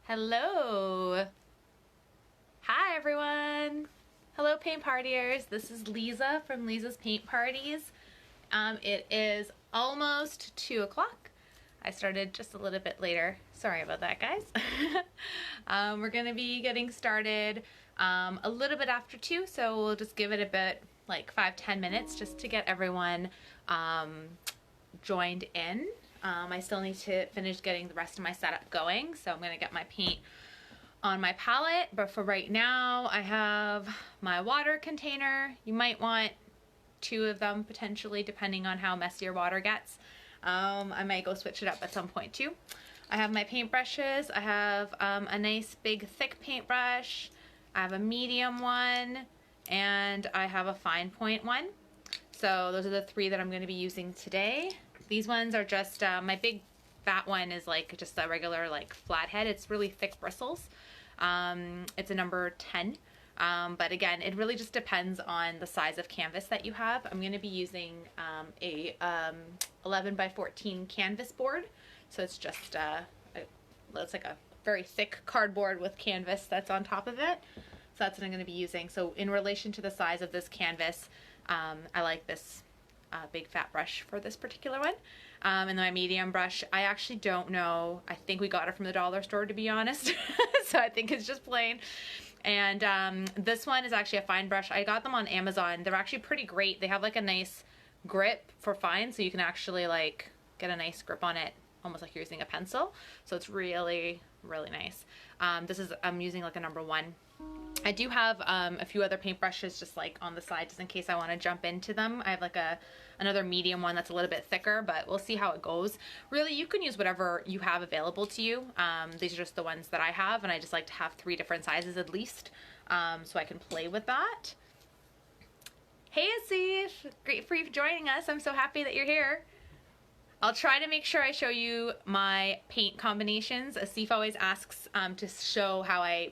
Hello! Hi everyone! Hello Paint Partiers, this is Liza from Liza's Paint Parties. It is almost 2 o'clock. I started just a little bit later. Sorry about that, guys. We're gonna be getting started a little bit after 2, so we'll just give it a bit, like 5-10 minutes just to get everyone joined in. I still need to finish getting the rest of my setup going, so I'm gonna get my paint on my palette, but for right now I have my water container. You might want 2 of them potentially, depending on how messy your water gets. I might go switch it up at some point too. I have my paintbrushes. I have a nice big thick paintbrush. I have a medium one, and I have a fine point one. So those are the 3 that I'm going to be using today. These ones are just, my big fat one is like just a regular like flathead. It's really thick bristles. It's a number 10. But again, it really just depends on the size of canvas that you have. I'm going to be using a 11 by 14 canvas board. So it's just, it's like a very thick cardboard with canvas that's on top of it. So that's what I'm going to be using. So in relation to the size of this canvas, I like this big fat brush for this particular one. And then my medium brush, I actually don't know. I think we got it from the dollar store, to be honest. So I think it's just plain. And this one is actually a fine brush. I got them on Amazon. They're actually pretty great. They have like a nice grip for fine, so you can actually like get a nice grip on it, almost like you're using a pencil. So it's really, really nice. I'm using like a number 1. I do have a few other paintbrushes just like on the side, just in case I want to jump into them. I have like another medium one that's a little bit thicker, but we'll see how it goes. Really, you can use whatever you have available to you. These are just the ones that I have, and I just like to have 3 different sizes at least, so I can play with that. Hey Asif, great for you joining us. I'm so happy that you're here. I'll try to make sure I show you my paint combinations. Asif always asks to show how I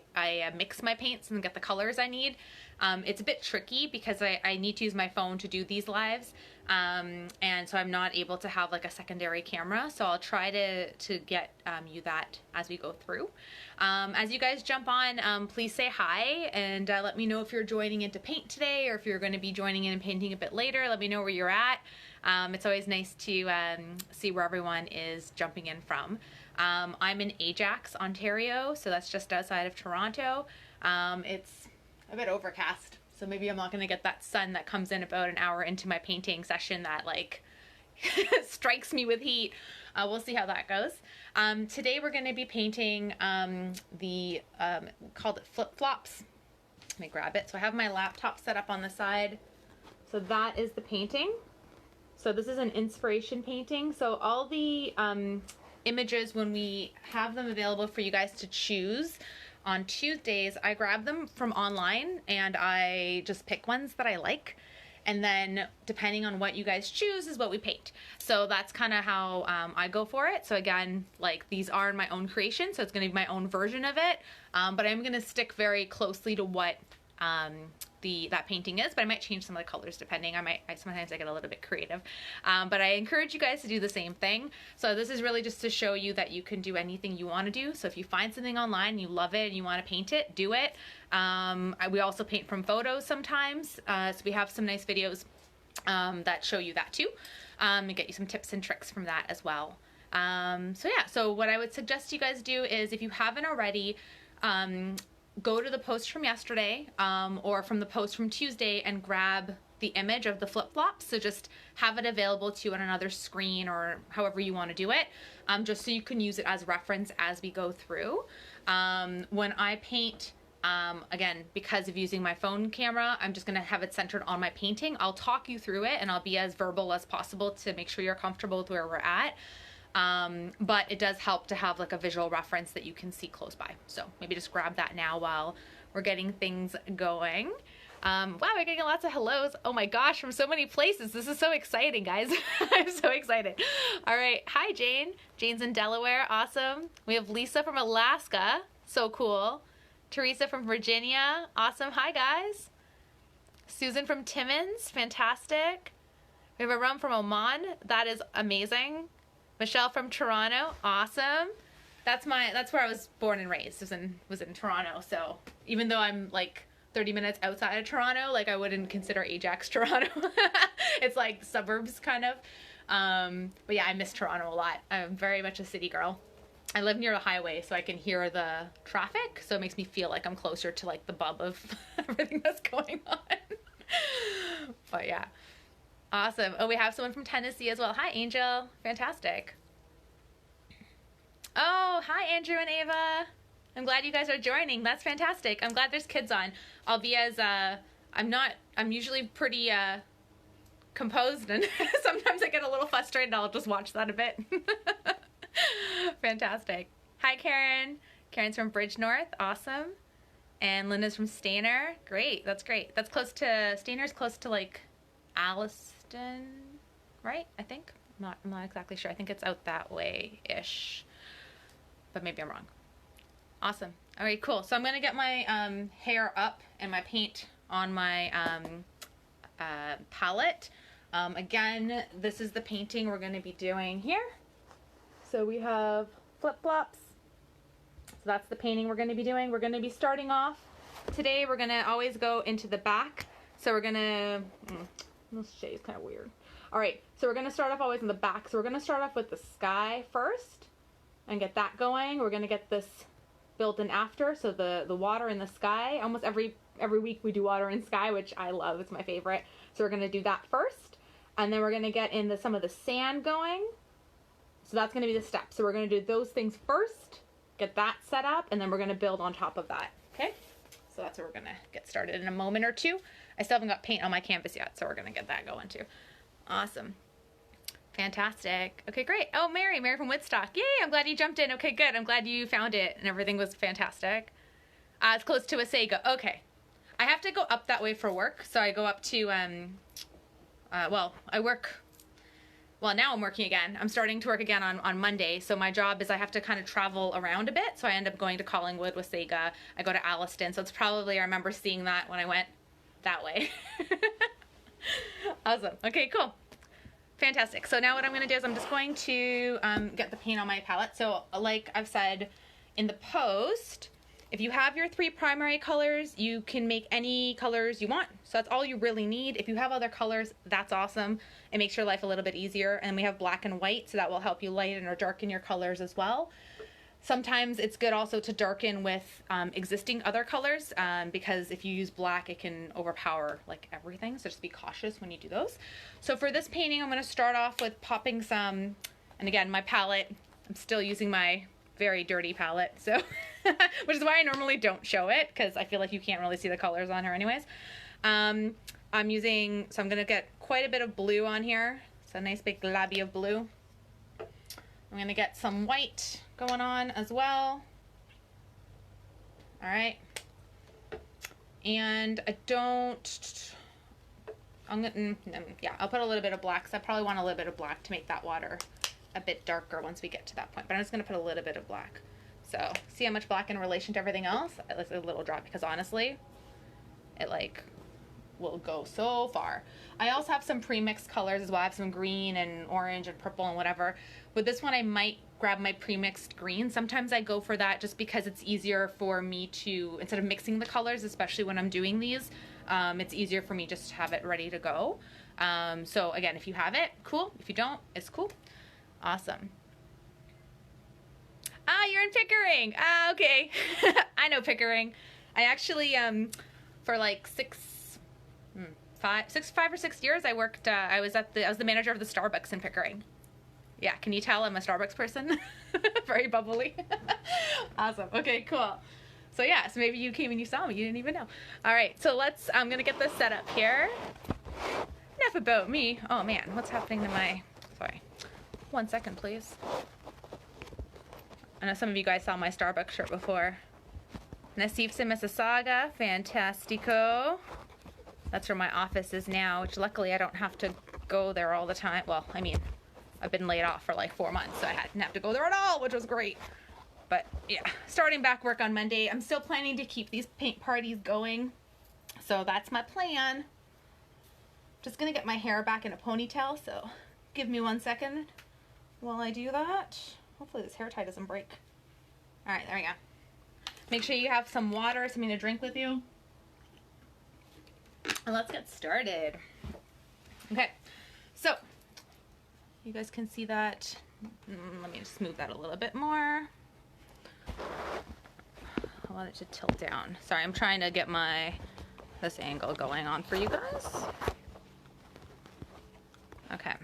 mix my paints and get the colors I need. It's a bit tricky because I need to use my phone to do these lives, and so I'm not able to have like a secondary camera, so I'll try to get you that as we go through. As you guys jump on, please say hi and let me know if you're joining into paint today, or if you're going to be joining in and painting a bit later. Let me know where you're at. It's always nice to see where everyone is jumping in from. I'm in Ajax, Ontario, so that's just outside of Toronto. It's a bit overcast, so maybe I'm not going to get that sun that comes in about an hour into my painting session that like strikes me with heat. We'll see how that goes. Today we're going to be painting called it flip-flops. Let me grab it. So I have my laptop set up on the side. So that is the painting. So this is an inspiration painting. So all the images, when we have them available for you guys to choose on Tuesdays, I grab them from online and I just pick ones that I like. And then depending on what you guys choose is what we paint. So that's kind of how I go for it. So again, like these are my own creation, so it's going to be my own version of it. But I'm going to stick very closely to what that painting is, but I might change some of the colors depending. Sometimes I get a little bit creative, but I encourage you guys to do the same thing. So this is really just to show you that you can do anything you want to do. So if you find something online and you love it and you want to paint it, do it. We also paint from photos sometimes, so we have some nice videos that show you that too, and get you some tips and tricks from that as well. So yeah, so what I would suggest you guys do is, if you haven't already, go to the post from yesterday or from the post from Tuesday and grab the image of the flip-flops. So just have it available to you on another screen or however you want to do it, just so you can use it as reference as we go through. When I paint, again, because of using my phone camera, I'm just going to have it centered on my painting. I'll talk you through it and I'll be as verbal as possible to make sure you're comfortable with where we're at. But it does help to have like a visual reference that you can see close by. So maybe just grab that now while we're getting things going. Wow, we're getting lots of hellos. Oh my gosh, from so many places. This is so exciting, guys. I'm so excited. All right. Hi, Jane. Jane's in Delaware. Awesome. We have Lisa from Alaska. So cool. Teresa from Virginia. Awesome. Hi, guys. Susan from Timmins. Fantastic. We have a rum from Oman. That is amazing. Michelle from Toronto, awesome. that's where I was born and raised, was in Toronto. So even though I'm like 30 minutes outside of Toronto, like I wouldn't consider Ajax Toronto. It's like suburbs kind of. But yeah, I miss Toronto a lot. I'm very much a city girl. I live near a highway, so I can hear the traffic, so it makes me feel like I'm closer to like the bub of everything that's going on. But yeah, awesome. Oh, we have someone from Tennessee as well. Hi, Angel. Fantastic. Oh, hi, Andrew and Ava. I'm glad you guys are joining. That's fantastic. I'm glad there's kids on. I'll be as I'm usually pretty composed, and sometimes I get a little frustrated. I'll just watch that a bit. Fantastic. Hi, Karen. Karen's from Bridge North. Awesome. And Linda's from Stayner. Great. That's great. That's close to, Stayner's close to like Alliston, right? I think. I'm not exactly sure. I think it's out that way-ish. But maybe I'm wrong. Awesome. All right, cool. So I'm going to get my hair up and my paint on my palette. Again, this is the painting we're going to be doing here. So we have flip-flops. So that's the painting we're going to be doing. We're going to be starting off. Today we're going to always go into the back. So we're going to, this shade is kind of weird. All right, so we're going to start off always in the back. So we're going to start off with the sky first and get that going. We're going to get this built in after. So the water in the sky. Almost every week we do water and sky, which I love. It's my favorite. So we're going to do that first. And then we're going to get into some of the sand going. So that's going to be the step. So we're going to do those things first, get that set up, and then we're going to build on top of that. Okay? So that's where we're going to get started in a moment or two. I still haven't got paint on my canvas yet, so we're going to get that going too. Awesome. Fantastic. Okay, great. Oh, Mary from Woodstock. Yay, I'm glad you jumped in. Okay, good. I'm glad you found it and everything was fantastic. It's close to Wasaga. Okay. I have to go up that way for work, so I go up to, now I'm working again. I'm starting to work again on Monday. So my job is I have to kind of travel around a bit. So I end up going to Collingwood, Wasaga. I go to Alliston. So it's probably, I remember seeing that when I went that way. Awesome. Okay, cool. Fantastic. So now what I'm going to do is I'm just going to get the paint on my palette. So like I've said in the post, if you have your 3 primary colors, you can make any colors you want. So that's all you really need. If you have other colors, that's awesome. It makes your life a little bit easier. And we have black and white, so that will help you lighten or darken your colors as well. Sometimes it's good also to darken with existing other colors because if you use black, it can overpower like everything. So just be cautious when you do those. So for this painting, I'm going to start off with popping some, and again, my palette, I'm still using my very dirty palette, so which is why I normally don't show it, because I feel like you can't really see the colors on her anyways. I'm going to get quite a bit of blue on here. So a nice big globby of blue. I'm going to get some white going on as well. All right. And I'll put a little bit of black, because I probably want a little bit of black to make that water a bit darker once we get to that point. But I'm just going to put a little bit of black. So see how much black in relation to everything else? It's a little drop, because honestly, it like will go so far. I also have some pre-mixed colors as well. I have some green and orange and purple and whatever. With this one, I might grab my pre-mixed green. Sometimes I go for that just because it's easier for me to, instead of mixing the colors, especially when I'm doing these, it's easier for me just to have it ready to go. So again, if you have it, cool. If you don't, it's cool. Awesome. Ah, you're in Pickering. Ah, okay. I know Pickering. I actually, for like 5 or 6 years, I worked, I was the manager of the Starbucks in Pickering. Yeah, can you tell I'm a Starbucks person? Very bubbly. Awesome. Okay, cool. So yeah, so maybe you came and you saw me, you didn't even know. All right, so I'm gonna get this set up here. Enough about me. Oh man, what's happening to my, sorry. 1 second, please. I know some of you guys saw my Starbucks shirt before. Nassif's in Mississauga, fantastico. That's where my office is now, which luckily I don't have to go there all the time. Well, I mean, I've been laid off for like 4 months, so I didn't have to go there at all, which was great. But yeah, starting back work on Monday. I'm still planning to keep these paint parties going. So that's my plan. Just gonna get my hair back in a ponytail, so give me 1 second while I do that. Hopefully this hair tie doesn't break. All right, there we go. Make sure you have some water, something to drink with you. And let's get started. Okay, so you guys can see that. Let me just move that a little bit more. I want it to tilt down. Sorry, I'm trying to get this angle going on for you guys. Okay.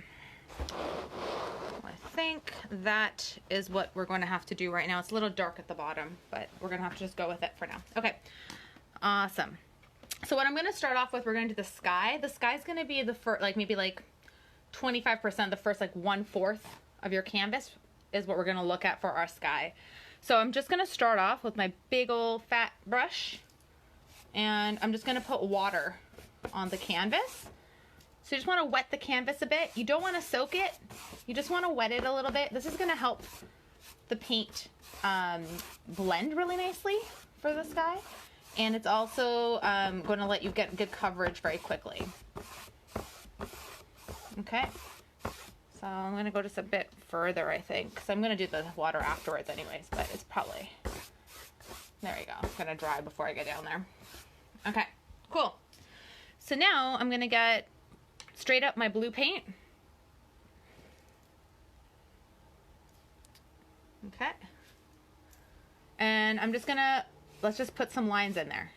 I think that is what we're going to have to do right now. It's a little dark at the bottom, but we're going to have to just go with it for now. Okay. Awesome. So what I'm going to start off with, we're going to do the sky. The sky's going to be the first, like maybe like 25%, the first like 1/4 of your canvas is what we're going to look at for our sky. So I'm just going to start off with my big old fat brush, and I'm just going to put water on the canvas. So you just want to wet the canvas a bit. You don't want to soak it. You just want to wet it a little bit. This is going to help the paint blend really nicely for the sky. And it's also going to let you get good coverage very quickly. Okay. So I'm going to go just a bit further, I think, because I'm going to do the water afterwards anyways, but it's probably, there we go. It's going to dry before I get down there. Okay, cool. So now I'm going to get straight up my blue paint. Okay. And I'm just going to, let's just put some lines in there.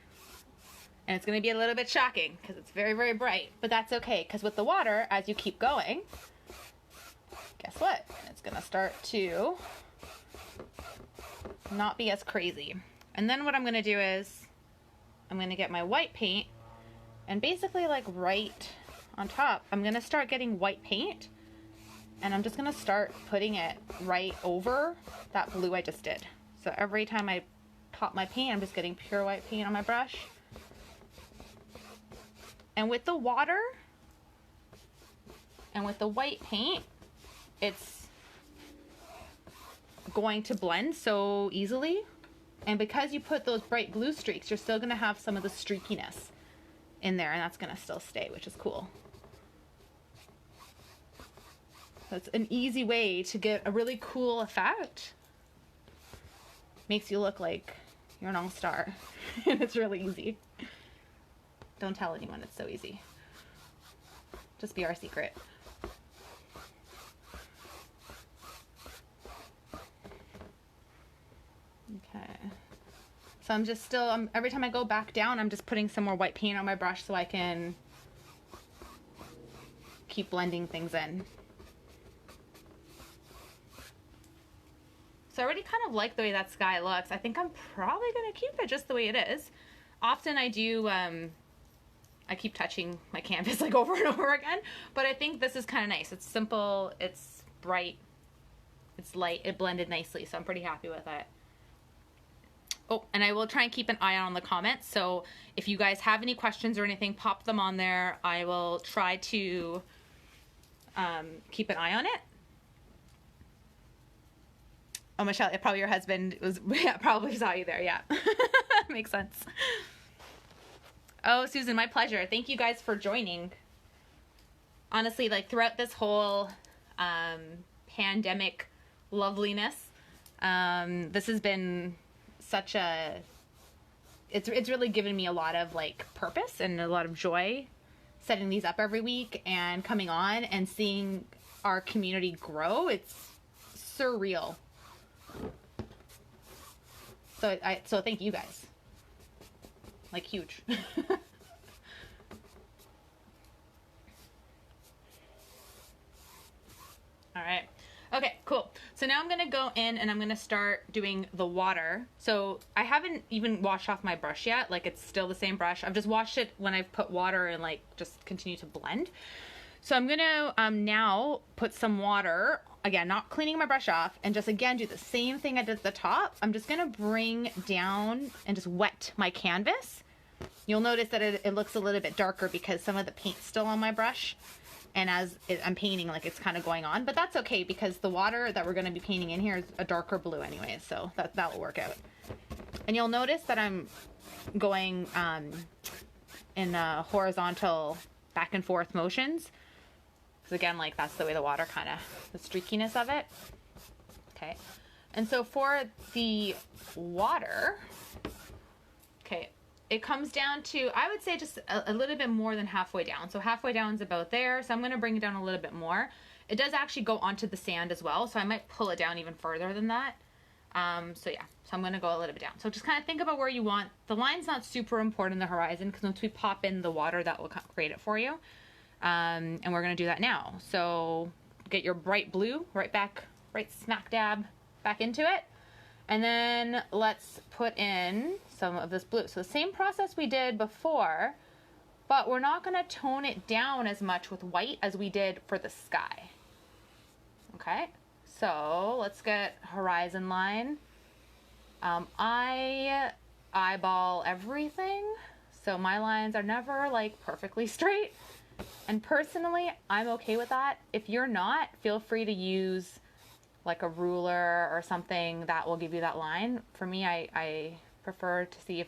And it's going to be a little bit shocking because it's very, very bright, but that's okay, because with the water, as you keep going, guess what? It's going to start to not be as crazy. And then what I'm going to do is I'm going to get my white paint, and basically like right on top, I'm going to start getting white paint, and I'm just going to start putting it right over that blue I just did. So every time I pop my paint, I'm just getting pure white paint on my brush. And with the water and with the white paint, it's going to blend so easily. And because you put those bright blue streaks, you're still going to have some of the streakiness in there, and that's going to still stay, which is cool. That's an easy way to get a really cool effect. Makes you look like you're an all-star. And it's really easy. Don't tell anyone, it's so easy. Just be our secret. Okay. So I'm just still, every time I go back down, I'm just putting some more white paint on my brush so I can keep blending things in. So I already kind of like the way that sky looks. I think I'm probably going to keep it just the way it is. Often I do, I keep touching my canvas like over and over again, but I think this is kind of nice. It's simple, it's bright, it's light, it blended nicely, so I'm pretty happy with it. Oh, and I will try and keep an eye on the comments, so if you guys have any questions or anything, pop them on there. I will try to keep an eye on it. Oh, Michelle, probably your husband was, yeah, probably saw you there, yeah. Makes sense. Oh, Susan, my pleasure. Thank you guys for joining. Honestly, like throughout this whole pandemic loveliness, this has been such a, it's really given me a lot of like purpose and a lot of joy setting these up every week and coming on and seeing our community grow. It's surreal. So thank you guys. Like huge. All right. Okay, cool. So now I'm going to go in and I'm going to start doing the water. So I haven't even washed off my brush yet. Like it's still the same brush. I've just washed it when I've put water and like just continue to blend. So I'm going to now put some water, again, not cleaning my brush off, and just again do the same thing I did at the top. I'm just going to bring down and just wet my canvas. You'll notice that it looks a little bit darker because some of the paint's still on my brush. And as I'm painting, like it's kind of going on, but that's okay because the water that we're going to be painting in here is a darker blue anyway, so that will work out. And you'll notice that I'm going in horizontal back and forth motions. Because again, like that's the way the water kind of, the streakiness of it. Okay. And so for the water, okay, it comes down to, I would say just a little bit more than halfway down. So halfway down is about there. So I'm going to bring it down a little bit more. It does actually go onto the sand as well. So I might pull it down even further than that. So yeah, so I'm going to go a little bit down. So just kind of think about where you want. The line's not super important in the horizon because once we pop in the water, that will create it for you. And we're going to do that now. So get your bright blue right smack dab back into it. And then let's put in some of this blue. So the same process we did before, but we're not going to tone it down as much with white as we did for the sky. Okay, so let's get horizon line. I eyeball everything, so my lines are never like perfectly straight. And personally, I'm okay with that. If you're not, feel free to use like a ruler or something that will give you that line. For me, I prefer to see if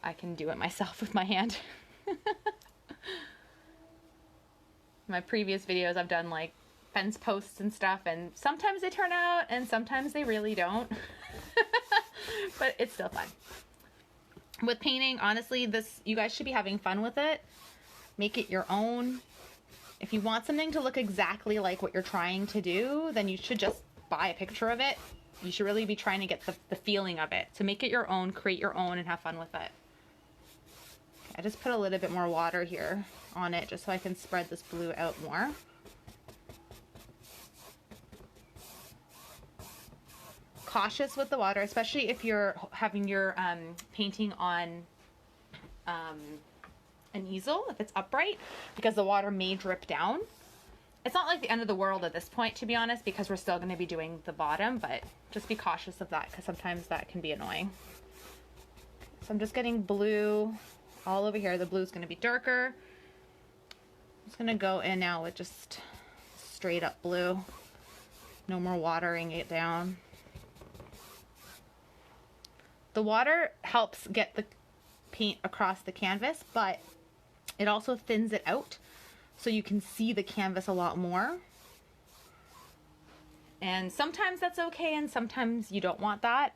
I can do it myself with my hand. My previous videos, I've done like fence posts and stuff, and sometimes they turn out and sometimes they really don't. But it's still fun. With painting, honestly, you guys should be having fun with it. Make it your own. If you want something to look exactly like what you're trying to do, then you should just buy a picture of it. You should really be trying to get the feeling of it. So make it your own, create your own, and have fun with it. I just put a little bit more water here on it just so I can spread this blue out more. Cautious with the water, especially if you're having your painting on an easel, if it's upright, because the water may drip down. It's not like the end of the world at this point, to be honest, because we're still going to be doing the bottom, but just be cautious of that because sometimes that can be annoying. So I'm just getting blue all over here. The blue is going to be darker. I'm just going to go in now with just straight up blue. No more watering it down. The water helps get the paint across the canvas, but it also thins it out so you can see the canvas a lot more. And sometimes that's okay and sometimes you don't want that.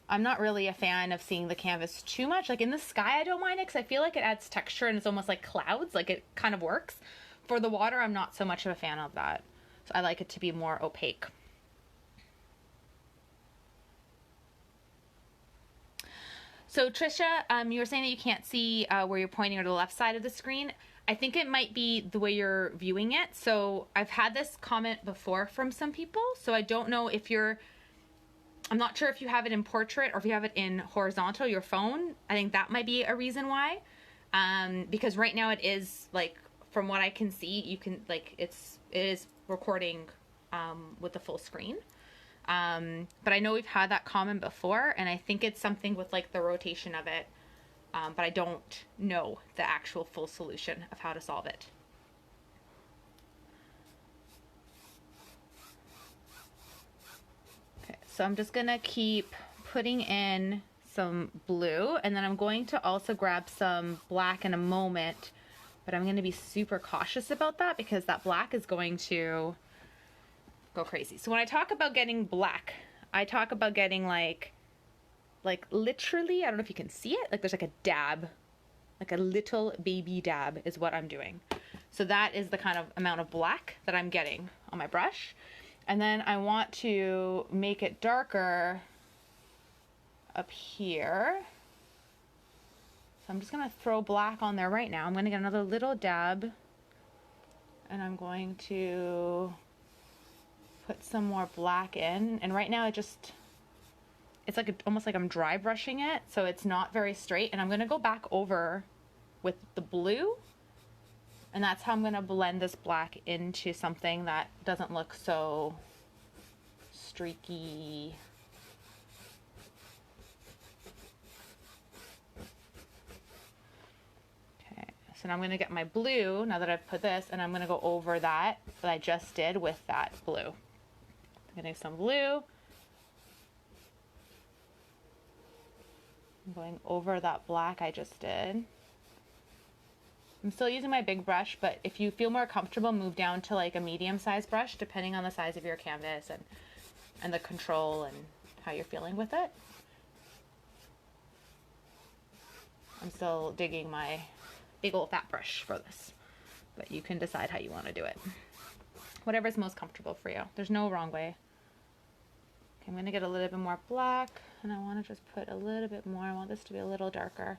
I'm not really a fan of seeing the canvas too much. Like in the sky, I don't mind it because I feel like it adds texture and it's almost like clouds, like it kind of works. For the water, I'm not so much of a fan of that. So I like it to be more opaque. So Trisha, you were saying that you can't see where you're pointing or the left side of the screen. I think it might be the way you're viewing it. So I've had this comment before from some people. So I don't know if I'm not sure if you have it in portrait or if you have it in horizontal, your phone. I think that might be a reason why. Because right now it is like, from what I can see, you can like, it is recording with the full screen. But I know we've had that comment before, and I think it's something with like the rotation of it, but I don't know the actual full solution of how to solve it. Okay, so I'm just gonna keep putting in some blue, and then I'm going to also grab some black in a moment, but I'm gonna be super cautious about that because that black is going to go crazy. So when I talk about getting black, I talk about getting like literally, I don't know if you can see it, like there's like a dab, like a little baby dab is what I'm doing. So that is the kind of amount of black that I'm getting on my brush. And then I want to make it darker up here. So I'm just gonna throw black on there right now. I'm gonna get another little dab and I'm going to put some more black in, and right now it's like almost like I'm dry brushing it, so it's not very straight, and I'm gonna go back over with the blue, and that's how I'm gonna blend this black into something that doesn't look so streaky. Okay, so now I'm gonna get my blue, now that I've put this, and I'm gonna go over that I just did with that blue. Getting some blue. I'm going over that black I just did. I'm still using my big brush, but if you feel more comfortable, move down to like a medium-sized brush, depending on the size of your canvas and and the control and how you're feeling with it. I'm still digging my big old fat brush for this, but you can decide how you want to do it. Whatever's most comfortable for you. There's no wrong way. Okay, I'm going to get a little bit more black, and I want to just put a little bit more. I want this to be a little darker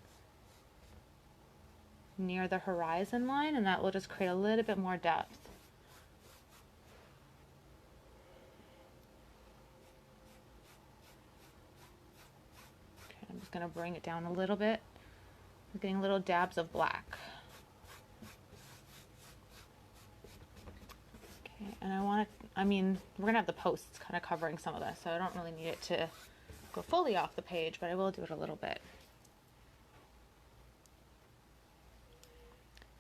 near the horizon line, and that will just create a little bit more depth. Okay, I'm just going to bring it down a little bit. I'm getting little dabs of black. Okay, and I want it, I mean, we're gonna have the posts kind of covering some of this, so I don't really need it to go fully off the page, but I will do it a little bit.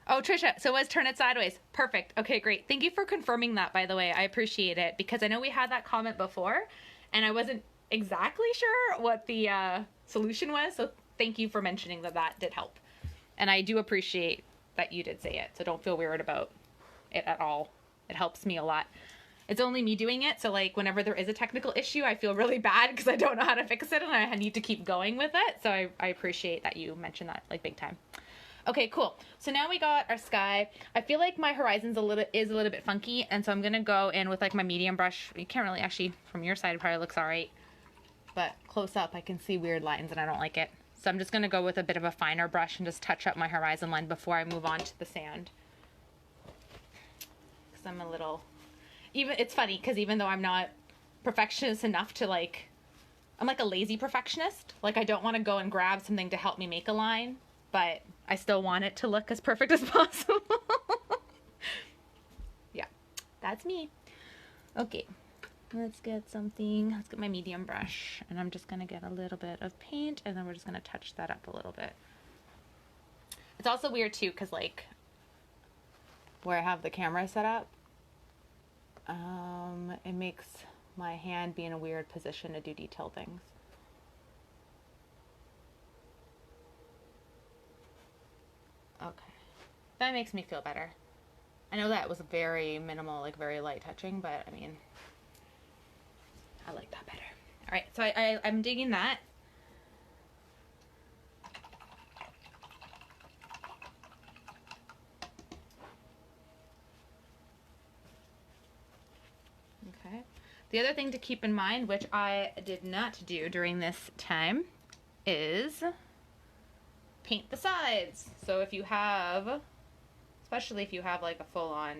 Oh, Trisha, so it was Turn It Sideways. Perfect. Okay, great. Thank you for confirming that, by the way. I appreciate it, because I know we had that comment before, and I wasn't exactly sure what the solution was, so thank you for mentioning that that did help. And I do appreciate that you did say it, so don't feel weird about it at all. It helps me a lot. It's only me doing it, so like whenever there is a technical issue, I feel really bad because I don't know how to fix it and I need to keep going with it. So I appreciate that you mentioned that, like, big time. Okay, cool. So now we got our sky. I feel like my horizon's a little bit funky, and so I'm gonna go in with like my medium brush. You can't really actually, from your side, it probably looks all right, but close up I can see weird lines and I don't like it. So I'm just gonna go with a bit of a finer brush and just touch up my horizon line before I move on to the sand. Because I'm a little, it's funny because even though I'm not perfectionist enough to like, I'm like a lazy perfectionist. Like I don't want to go and grab something to help me make a line, but I still want it to look as perfect as possible. Yeah, that's me. Okay, let's get something. Let's get my medium brush, and I'm just gonna get a little bit of paint, and then we're just gonna touch that up a little bit. It's also weird too, because like where I have the camera set up, it makes my hand be in a weird position to do detail things. Okay, that makes me feel better. I know that was very minimal, like very light touching, but I mean, I like that better. All right, so I'm digging that. Okay. The other thing to keep in mind, which I did not do during this time, is paint the sides. So if you have, especially if you have like a full-on,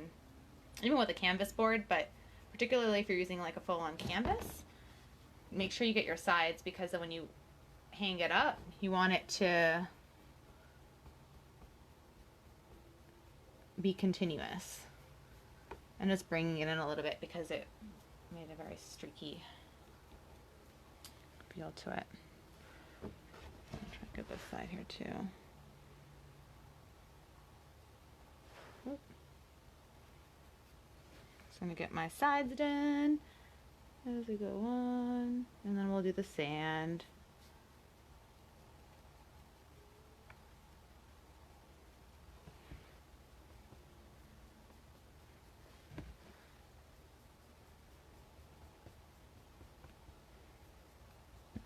even with a canvas board, but particularly if you're using like a full-on canvas, make sure you get your sides, because then when you hang it up, you want it to be continuous. And just bringing it in a little bit because it made a very streaky feel to it. I'll try to get this side here too. Oop. Just gonna get my sides done as we go on, and then we'll do the sand.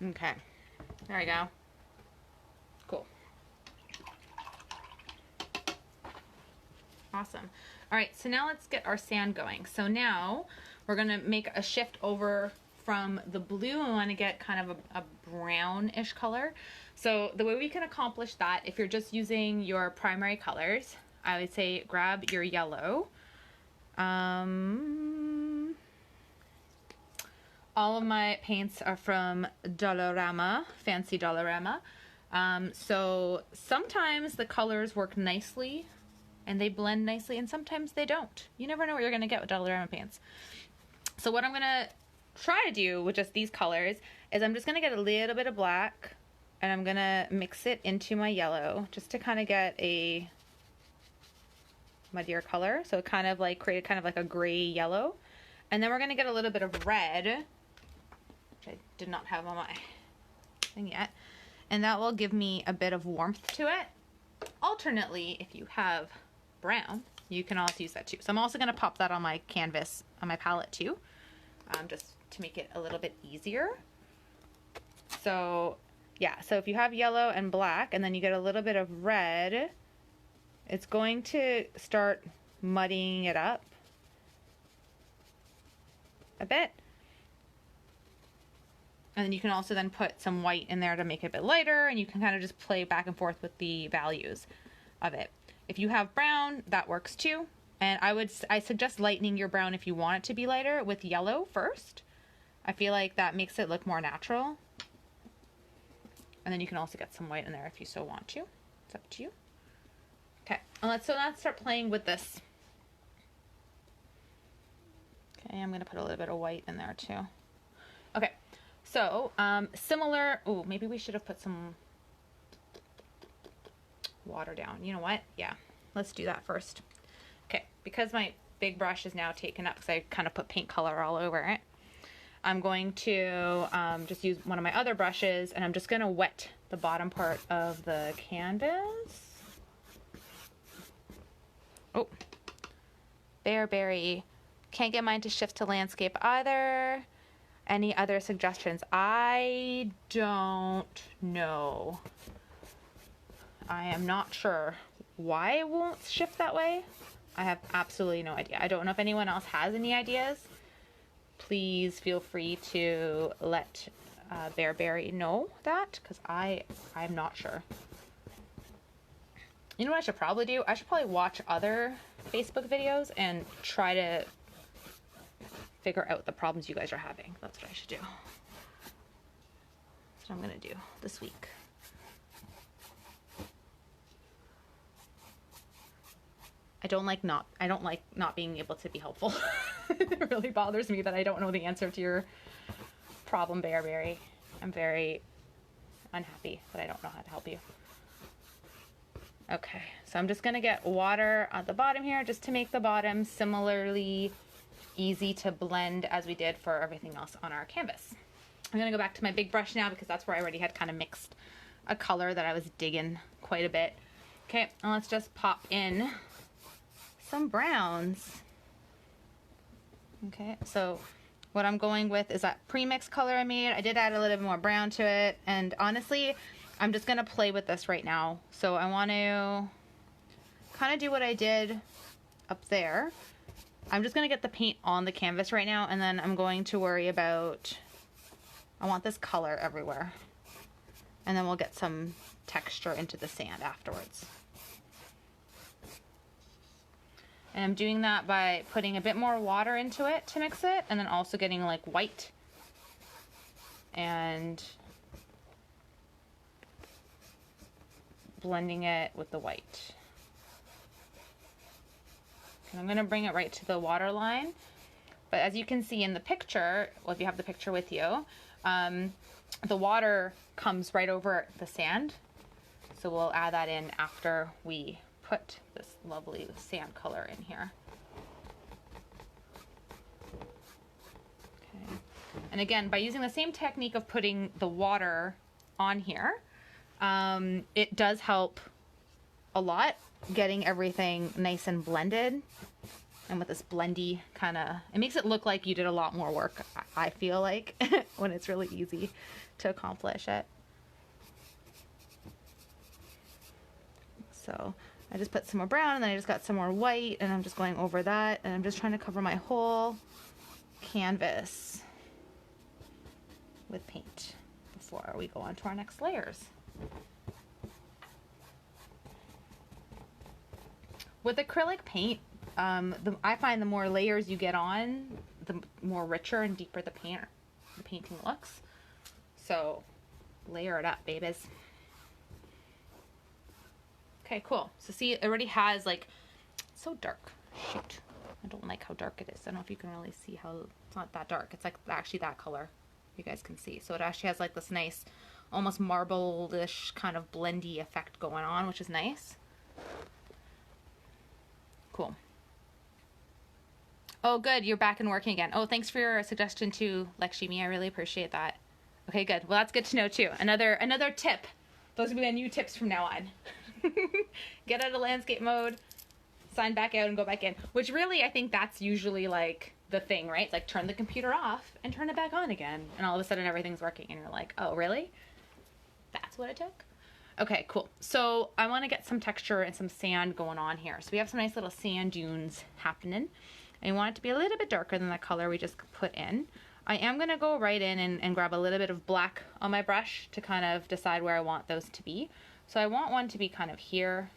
Okay, there we go. Cool. Awesome. All right, so now let's get our sand going. So now we're gonna make a shift over from the blue. I wanna get kind of a brownish color. So the way we can accomplish that, if you're just using your primary colors, I would say grab your yellow. All of my paints are from Dollarama, Fancy Dollarama. So sometimes the colors work nicely and they blend nicely, and sometimes they don't. You never know what you're gonna get with Dollarama paints. So what I'm gonna try to do with just these colors is I'm just gonna get a little bit of black and I'm gonna mix it into my yellow just to kind of get a muddier color. So it kind of like created kind of like a gray yellow. And then we're gonna get a little bit of red, which I did not have on my thing yet. And that will give me a bit of warmth to it. Alternately, if you have brown, you can also use that too. So I'm also gonna pop that on my canvas, on my palette too. Just to make it a little bit easier. So yeah, so if you have yellow and black and then you get a little bit of red, it's going to start muddying it up a bit. And then you can also then put some white in there to make it a bit lighter, and you can kind of just play back and forth with the values of it. If you have brown, that works too. And I suggest lightening your brown if you want it to be lighter with yellow first. I feel like that makes it look more natural. And then you can also get some white in there if you so want to. It's up to you. Okay, let's start playing with this. Okay, I'm gonna put a little bit of white in there too. Okay, so similar. Oh, maybe we should have put some water down. You know what? Yeah, let's do that first. Okay, because my big brush is now taken up because I kind of put paint color all over it, I'm going to just use one of my other brushes, and I'm just going to wet the bottom part of the canvas. Oh, Bearberry. Can't get mine to shift to landscape either. Any other suggestions? I don't know. I am not sure why it won't shift that way. I have absolutely no idea. I don't know if anyone else has any ideas. Please feel free to let Bearberry know that, because I'm not sure. You know what I should probably do? I should probably watch other Facebook videos and try to figure out the problems you guys are having. That's what I should do. That's what I'm gonna do this week. I don't like not being able to be helpful. It really bothers me that I don't know the answer to your problem, Bearberry. I'm very unhappy that I don't know how to help you. Okay, so I'm just gonna get water at the bottom here just to make the bottom similarly easy to blend as we did for everything else on our canvas. I'm gonna go back to my big brush now because that's where I already had kind of mixed a color that I was digging quite a bit. Okay, and let's just pop in some browns. Okay, so what I'm going with is that pre-mixed color I made. I did add a little bit more brown to it, and honestly, I'm just gonna play with this right now. So I want to kind of do what I did up there. I'm just gonna get the paint on the canvas right now, and then I'm going to worry about, I want this color everywhere. And then we'll get some texture into the sand afterwards. And I'm doing that by putting a bit more water into it to mix it, and then also getting like white and blending it with the white. And I'm going to bring it right to the water line. But as you can see in the picture, well, if you have the picture with you, the water comes right over the sand. So we'll add that in after we put this lovely sand color in here. Okay. And again, by using the same technique of putting the water on here, it does help a lot getting everything nice and blended. And with this blendy kind of, it makes it look like you did a lot more work, I feel like, when it's really easy to accomplish it. So I just put some more brown, and then I just got some more white, and I'm just going over that, and I'm just trying to cover my whole canvas with paint before we go on to our next layers. With acrylic paint, I find the more layers you get on, the more richer and deeper the painting looks. So layer it up, babies. Okay, cool. So see, it already has like, it's so dark. Shoot, I don't like how dark it is. I don't know if you can really see how it's not that dark. It's like actually that color, you guys can see. So it actually has like this nice, almost marble-ish kind of blendy effect going on, which is nice. Cool. Oh, good. You're back and working again. Oh, thanks for your suggestion too, Lakshmi. I really appreciate that. Okay, good. Well, that's good to know too. Another tip. Those will be the new tips from now on. Get out of landscape mode, sign back out, and go back in. Which really, I think that's usually like the thing, right? It's like turn the computer off and turn it back on again. And all of a sudden everything's working and you're like, oh, really? That's what it took? Okay, cool. So I want to get some texture and some sand going on here. So we have some nice little sand dunes happening. And I want it to be a little bit darker than the color we just put in. I am going to go right in and grab a little bit of black on my brush to kind of decide where I want those to be. So I want one to be kind of here.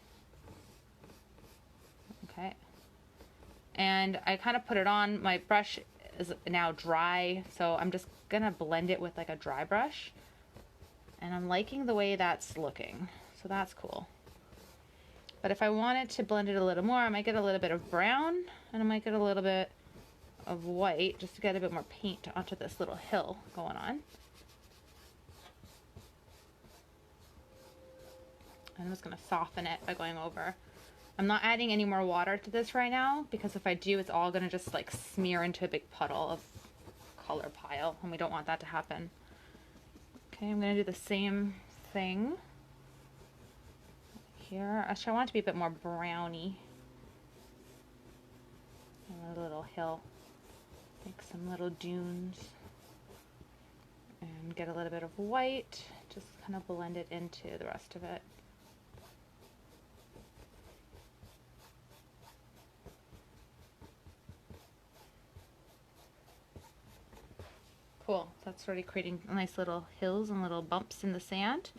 Okay. And I kind of put it on. My brush is now dry, so I'm just going to blend it with like a dry brush. And I'm liking the way that's looking, so that's cool. But if I wanted to blend it a little more, I might get a little bit of brown, and I might get a little bit of white, just to get a bit more paint onto this little hill going on. And I'm just going to soften it by going over. I'm not adding any more water to this right now, because if I do, it's all going to just like smear into a big puddle of color pile, and we don't want that to happen. Okay, I'm going to do the same thing here. Actually, I want it to be a bit more browny. And a little hill. Make some little dunes. And get a little bit of white. Just kind of blend it into the rest of it. Cool, so that's already creating nice little hills and little bumps in the sand.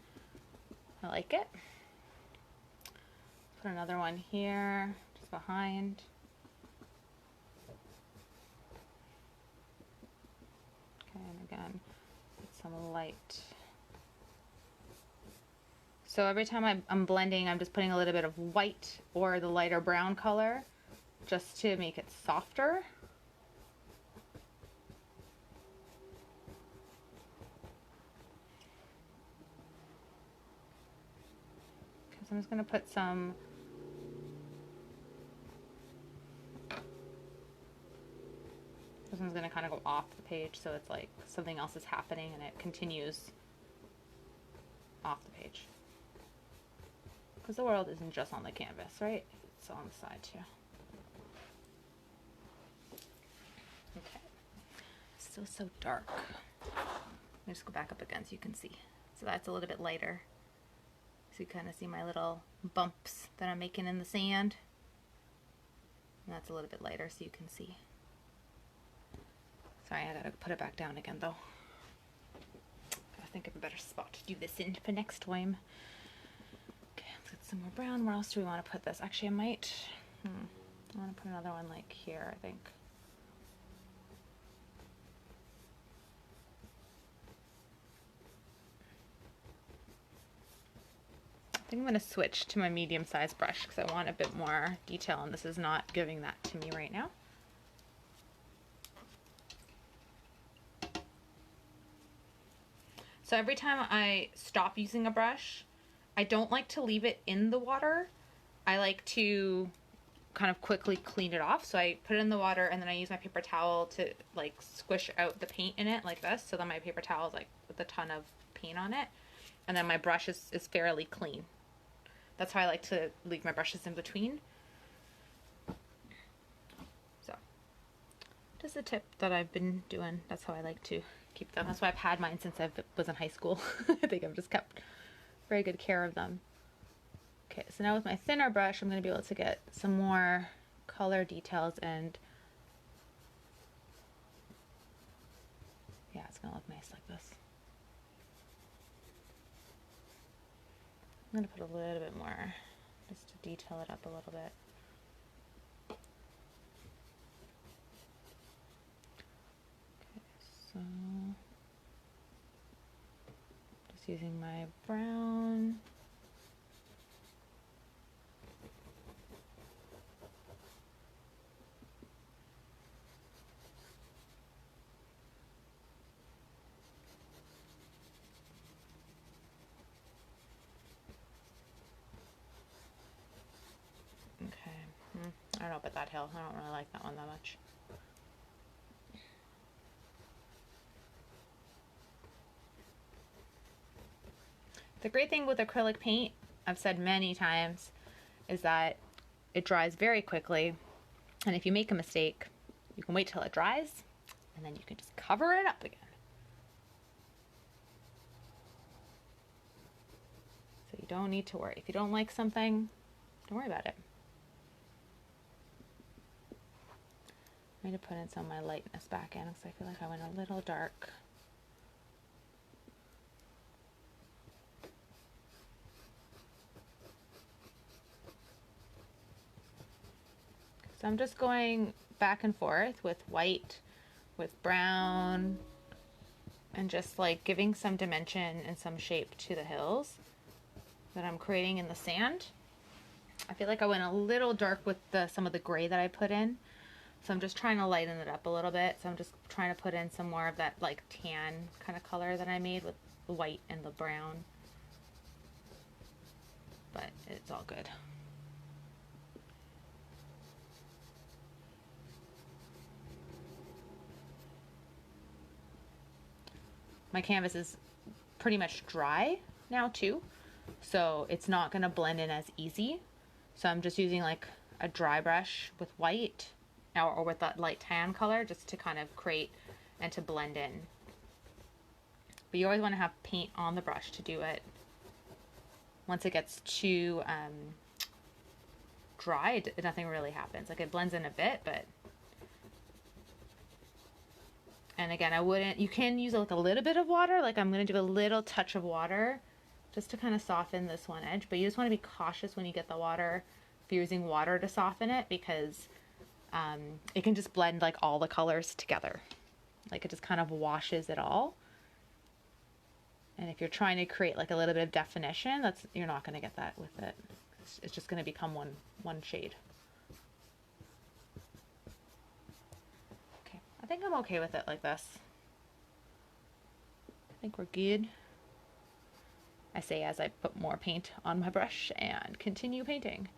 I like it. Put another one here, just behind. Okay, and again, put some light. So every time I'm blending, I'm just putting a little bit of white or the lighter brown color just to make it softer. I'm just going to put some this one's going to kind of go off the page, so it's like something else is happening and it continues off the page. Because the world isn't just on the canvas, right? It's on the side too. Okay. Still so dark. Let me just go back up again so you can see. So that's a little bit lighter. So you kind of see my little bumps that I'm making in the sand. And that's a little bit lighter so you can see. Sorry, I gotta put it back down again though. I think of a better spot to do this in for next time. Okay, let's get some more brown. Where else do we want to put this? Actually, I might, I want to put another one like here, I think. I think I'm going to switch to my medium-sized brush because I want a bit more detail, and this is not giving that to me right now. So every time I stop using a brush, I don't like to leave it in the water. I like to kind of quickly clean it off. So I put it in the water and then I use my paper towel to like squish out the paint in it like this. So then my paper towel is like with a ton of paint on it. And then my brush is fairly clean. That's how I like to leave my brushes in between. So just a tip that I've been doing. That's how I like to keep them. That's why I've had mine since I was in high school. I think I've just kept very good care of them. Okay, so now with my thinner brush, I'm going to be able to get some more color details, and yeah, it's going to look nice like this. I'm going to put a little bit more just to detail it up a little bit. Okay, so just using my brown. I don't know about that hill. I don't really like that one that much. The great thing with acrylic paint, I've said many times, is that it dries very quickly. And if you make a mistake, You can wait till it dries, and then you can just cover it up again. So you don't need to worry. If you don't like something, don't worry about it. I'm going to put in some of my lightness back in because I feel like I went a little dark. So I'm just going back and forth with white, with brown, and just like giving some dimension and some shape to the hills that I'm creating in the sand. I feel like I went a little dark with some of the gray that I put in. So I'm just trying to lighten it up a little bit. So I'm just trying to put in some more of that like tan kind of color that I made with the white and the brown. But it's all good. My canvas is pretty much dry now too, so it's not going to blend in as easy. So I'm just using like a dry brush with white or with that light tan color just to kind of create and to blend in. But you always want to have paint on the brush to do it. Once it gets too dry, nothing really happens. Like it blends in a bit, but... And again, you can use like a little bit of water. Like I'm going to do a little touch of water just to kind of soften this one edge. But you just want to be cautious when you get the water, if you're using water to soften it, because it can just blend like all the colors together. Like it just kind of washes it all. And if you're trying to create like a little bit of definition, you're not going to get that with it. It's just going to become one shade. Okay, I think I'm okay with it like this. I think we're good. I say as I put more paint on my brush and continue painting.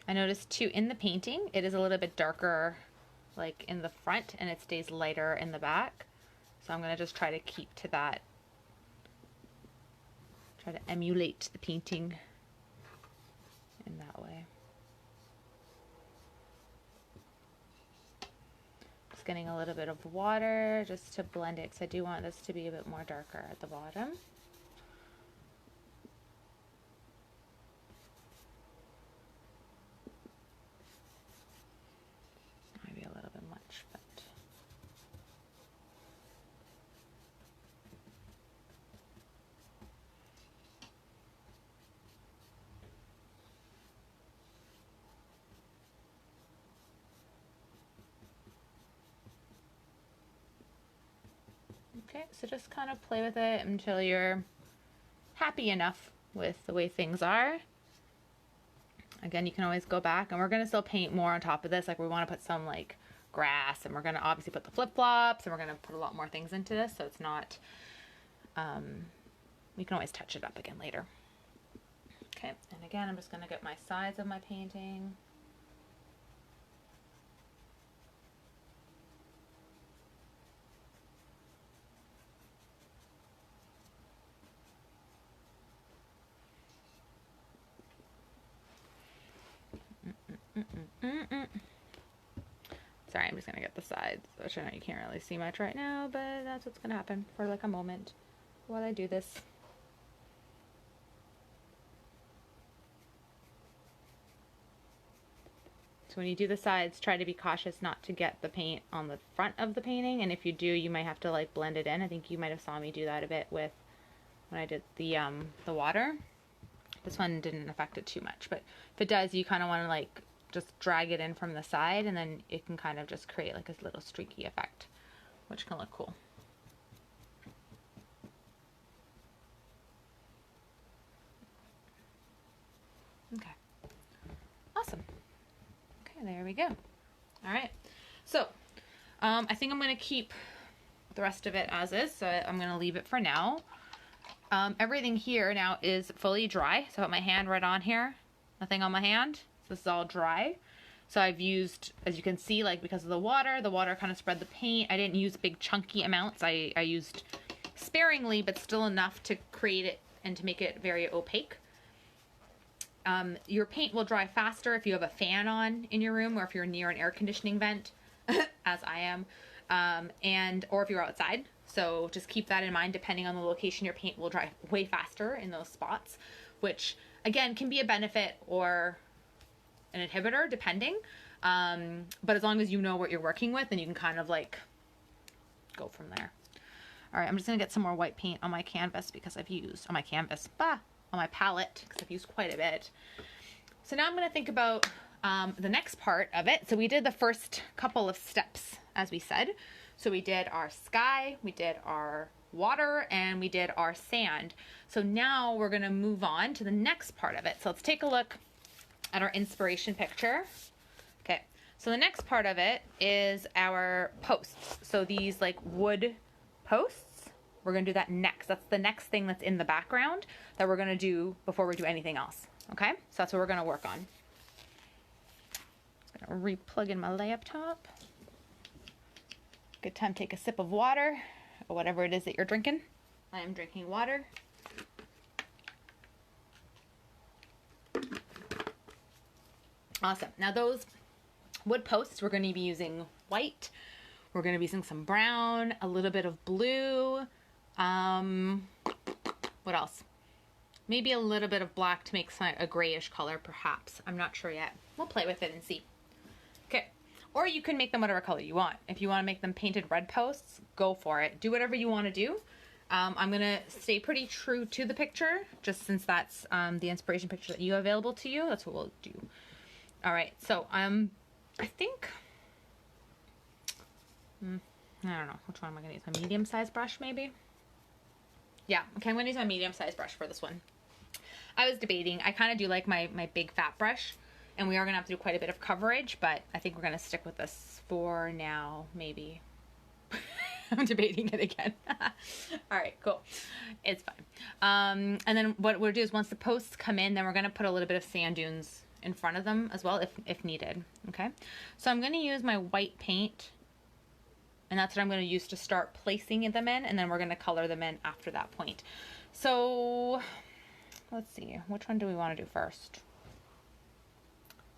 I noticed too in the painting it is a little bit darker like in the front and it stays lighter in the back. So I'm going to just try to keep to that. Try to emulate the painting in that way. Just getting a little bit of water just to blend it because I do want this to be a bit more darker at the bottom. Okay, so just kind of play with it until you're happy enough with the way things are. Again, you can always go back, and we're going to still paint more on top of this. Like we want to put some like grass, and we're going to obviously put the flip-flops, and we're going to put a lot more things into this, so it's not, we can always touch it up again later. Okay, and again, I'm just going to get my sides of my painting. Sorry, I'm just gonna get the sides, which I know you can't really see much right now, but that's what's gonna happen for like a moment while I do this. So when you do the sides, try to be cautious not to get the paint on the front of the painting, and if you do, you might have to like blend it in. I think you might have saw me do that a bit with when I did the water. This one didn't affect it too much, but if it does, you kind of want to like just drag it in from the side, and then it can kind of just create like a little streaky effect, which can look cool. Okay, awesome. Okay, there we go. All right, so I think I'm going to keep the rest of it as is, so I'm going to leave it for now. Everything here now is fully dry, so I put my hand right on here, nothing on my hand. So this is all dry. So I've used, as you can see, like because of the water kind of spread the paint. I didn't use big chunky amounts. I used sparingly, but still enough to create it and to make it very opaque. Your paint will dry faster if you have a fan on in your room or if you're near an air conditioning vent, as I am, or if you're outside. So just keep that in mind. Depending on the location, your paint will dry way faster in those spots, which again can be a benefit or an inhibitor depending. But as long as you know what you're working with, then you can kind of like go from there. All right, I'm just gonna get some more white paint on my canvas because I've used, on my palette, because I've used quite a bit. So now I'm gonna think about the next part of it. So we did the first couple of steps, as we said. So we did our sky, we did our water, and we did our sand. So now we're gonna move on to the next part of it. So let's take a look at our inspiration picture. Okay, so the next part of it is our posts. So these like wood posts, we're gonna do that next. That's the next thing that's in the background that we're gonna do before we do anything else. Okay, so that's what we're gonna work on. Just gonna re-plug in my laptop. Good time to take a sip of water, or whatever it is that you're drinking. I am drinking water. Awesome. Now those wood posts, we're going to be using white. We're going to be using some brown, a little bit of blue. What else? Maybe a little bit of black to make a grayish color, perhaps. I'm not sure yet. We'll play with it and see. Okay. Or you can make them whatever color you want. If you want to make them painted red posts, go for it. Do whatever you want to do. I'm going to stay pretty true to the picture, just since that's the inspiration picture that you have available to you. That's what we'll do. All right, so I think, I don't know, which one am I going to use? My medium-sized brush, maybe? Yeah, okay, I'm going to use my medium-sized brush for this one. I was debating. I kind of do like my big fat brush, and we are going to have to do quite a bit of coverage, but I think we're going to stick with this for now, maybe. I'm debating it again. All right, cool. It's fine. And then what we'll do is once the posts come in, then we're going to put a little bit of sand dunes in front of them as well if needed. Okay, so I'm going to use my white paint, and that's what I'm going to use to start placing them in, and then we're going to color them in after that point. So let's see, which one do we want to do first?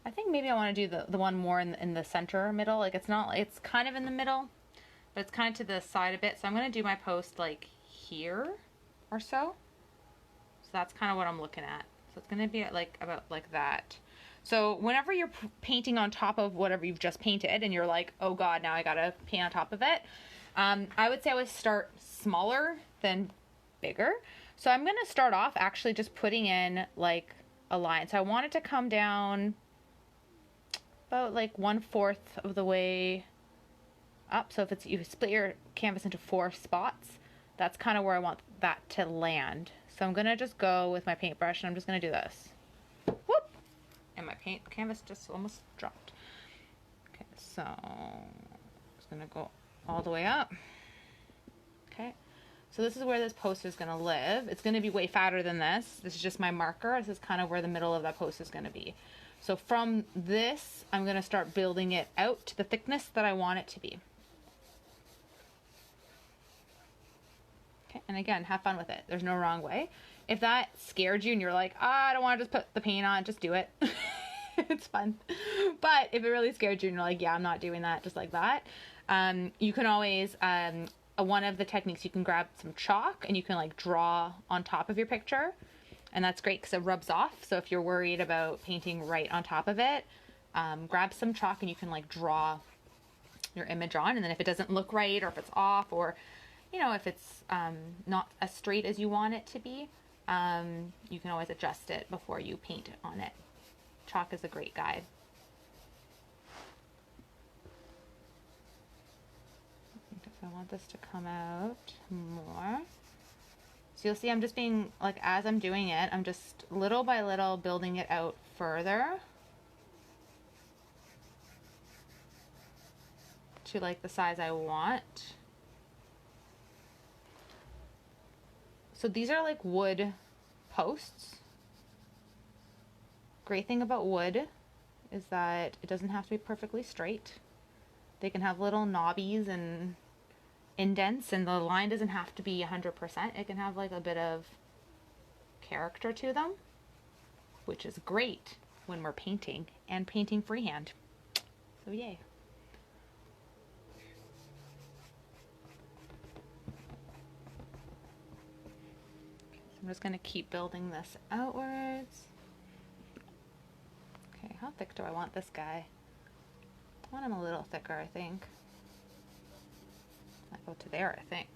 I think maybe I want to do the one more in the center middle. Like it's kind of in the middle, but it's kind of to the side a bit. So I'm going to do my post like here or so. So that's kind of what I'm looking at. So it's going to be about like that. So whenever you're painting on top of whatever you've just painted and you're like, oh God, now I gotta paint on top of it, I would say I would start smaller than bigger. So I'm gonna start off actually just putting in like a line. So I want it to come down about like 1/4 of the way up. So if you split your canvas into 4 spots, that's kind of where I want that to land. So I'm gonna just go with my paintbrush and I'm just gonna do this. Whoop! And my paint canvas just almost dropped. Okay, so I'm just gonna go all the way up. Okay, so this is where this post is gonna live. It's gonna be way fatter than this. This is just my marker. This is kind of where the middle of that post is gonna be. So from this, I'm gonna start building it out to the thickness that I want it to be. Okay, and again, have fun with it. There's no wrong way. If that scared you and you're like, I don't want to just put the paint on, just do it. It's fun. But if it really scared you and you're like, yeah, I'm not doing that, just like that, you can always, one of the techniques, you can grab some chalk and you can like draw on top of your picture. And that's great because it rubs off. So if you're worried about painting right on top of it, grab some chalk and you can like draw your image on. And then if it doesn't look right or if it's off or, you know, if it's not as straight as you want it to be, you can always adjust it before you paint on it. Chalk is a great guide. If I want this to come out more. So you'll see I'm just being, like, as I'm doing it, I'm just little by little building it out further to like the size I want. So these are like wood posts. Great thing about wood is that it doesn't have to be perfectly straight. They can have little knobbies and indents, and the line doesn't have to be 100%. It can have like a bit of character to them, which is great when we're painting and painting freehand. So yay. I'm just going to keep building this outwards. Okay, how thick do I want this guy? I want him a little thicker, I think. I go to there, I think.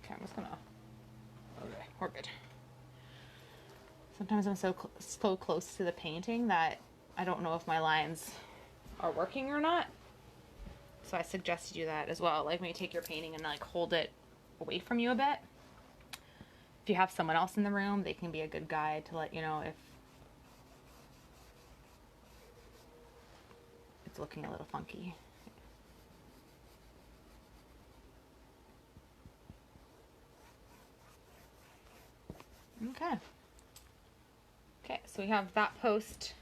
Okay, I'm just gonna, okay, we're good. Sometimes I'm so close to the painting that I don't know if my lines are working or not. So I suggest you do that as well. Like when you take your painting and like hold it away from you a bit. If you have someone else in the room, they can be a good guide to let you know if it's looking a little funky. Okay. Okay, so we have that post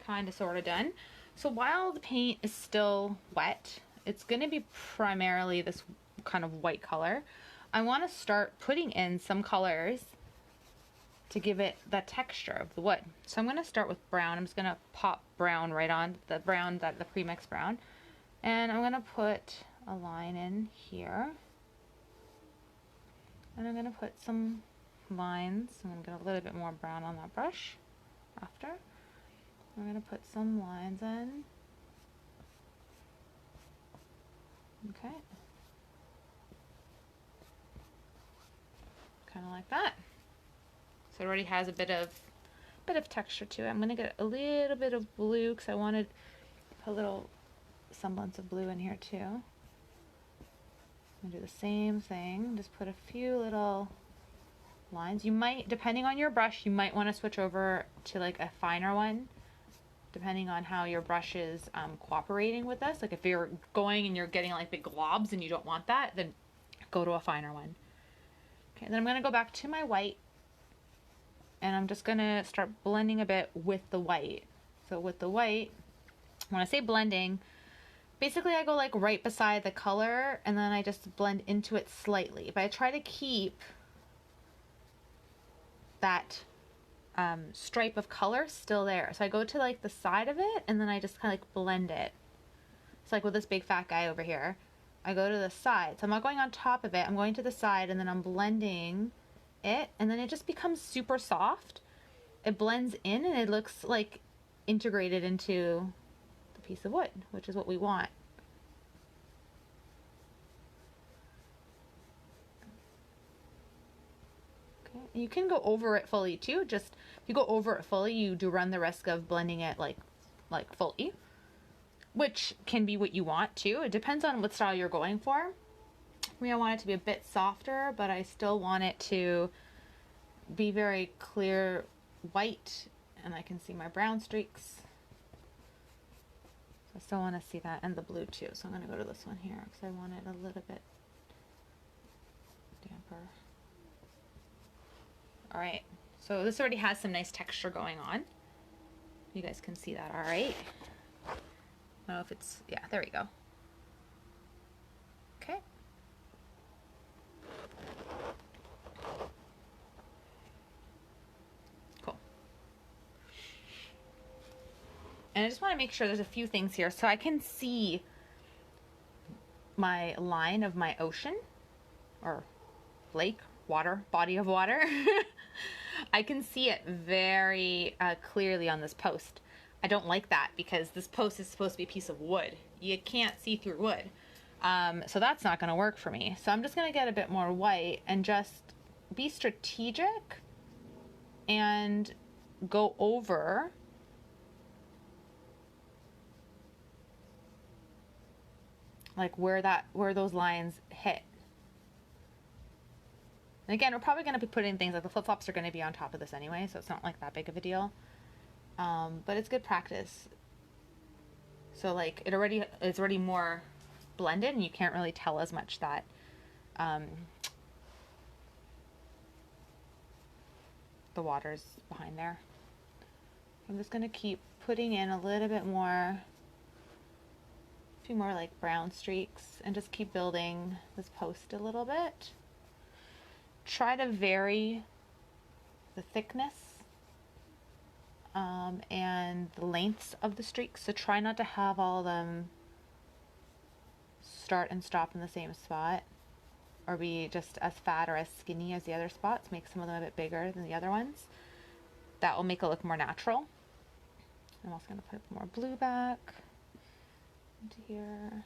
kind of sort of done. So while the paint is still wet, it's going to be primarily this kind of white color. I want to start putting in some colors to give it the texture of the wood. So I'm going to start with brown. I'm just going to pop brown right on the brown, the pre-mix brown. And I'm going to put a line in here. And I'm going to put some lines. I'm going to get a little bit more brown on that brush after. I'm going to put some lines in. Okay. Kind of like that. So it already has a bit of texture to it. I'm going to get a little bit of blue because I wanted a little semblance of blue in here too. I'm going to do the same thing. Just put a few little lines. You might, depending on your brush, you might want to switch over to like a finer one, depending on how your brush is cooperating with this. Like if you're going and you're getting like big globs and you don't want that, then go to a finer one. Okay, then I'm going to go back to my white and I'm just going to start blending a bit with the white. So with the white, when I say blending, basically I go like right beside the color and then I just blend into it slightly. But I try to keep that stripe of color still there. So I go to like the side of it and then I just kind of like blend it. It's like with this big fat guy over here. I go to the side. So I'm not going on top of it. I'm going to the side and then I'm blending it and then it just becomes super soft. It blends in and it looks like integrated into the piece of wood, which is what we want. You can go over it fully too. Just if you go over it fully, you do run the risk of blending it like fully, which can be what you want too. It depends on what style you're going for. For me, I want it to be a bit softer, but I still want it to be very clear white, and I can see my brown streaks. I still want to see that, and the blue too. So I'm going to go to this one here because I want it a little bit damper. All right, so this already has some nice texture going on. You guys can see that all right. I don't know if it's, yeah, there we go. Okay. Cool. And I just want to make sure there's a few things here so I can see my line of my ocean or lake, water, body of water. I can see it very clearly on this post. I don't like that because this post is supposed to be a piece of wood. You can't see through wood. So that's not going to work for me. So I'm just going to get a bit more white and just be strategic and go over like where those lines hit. And again, we're probably going to be putting things like the flip-flops are going to be on top of this anyway, so it's not like that big of a deal. But it's good practice. So like it's already more blended, and you can't really tell as much that the water's behind there. I'm just going to keep putting in a little bit more, a few more like brown streaks, and just keep building this post a little bit. Try to vary the thickness and the lengths of the streaks, so try not to have all of them start and stop in the same spot, or be just as fat or as skinny as the other spots. Make some of them a bit bigger than the other ones. That will make it look more natural. I'm also going to put more blue back into here.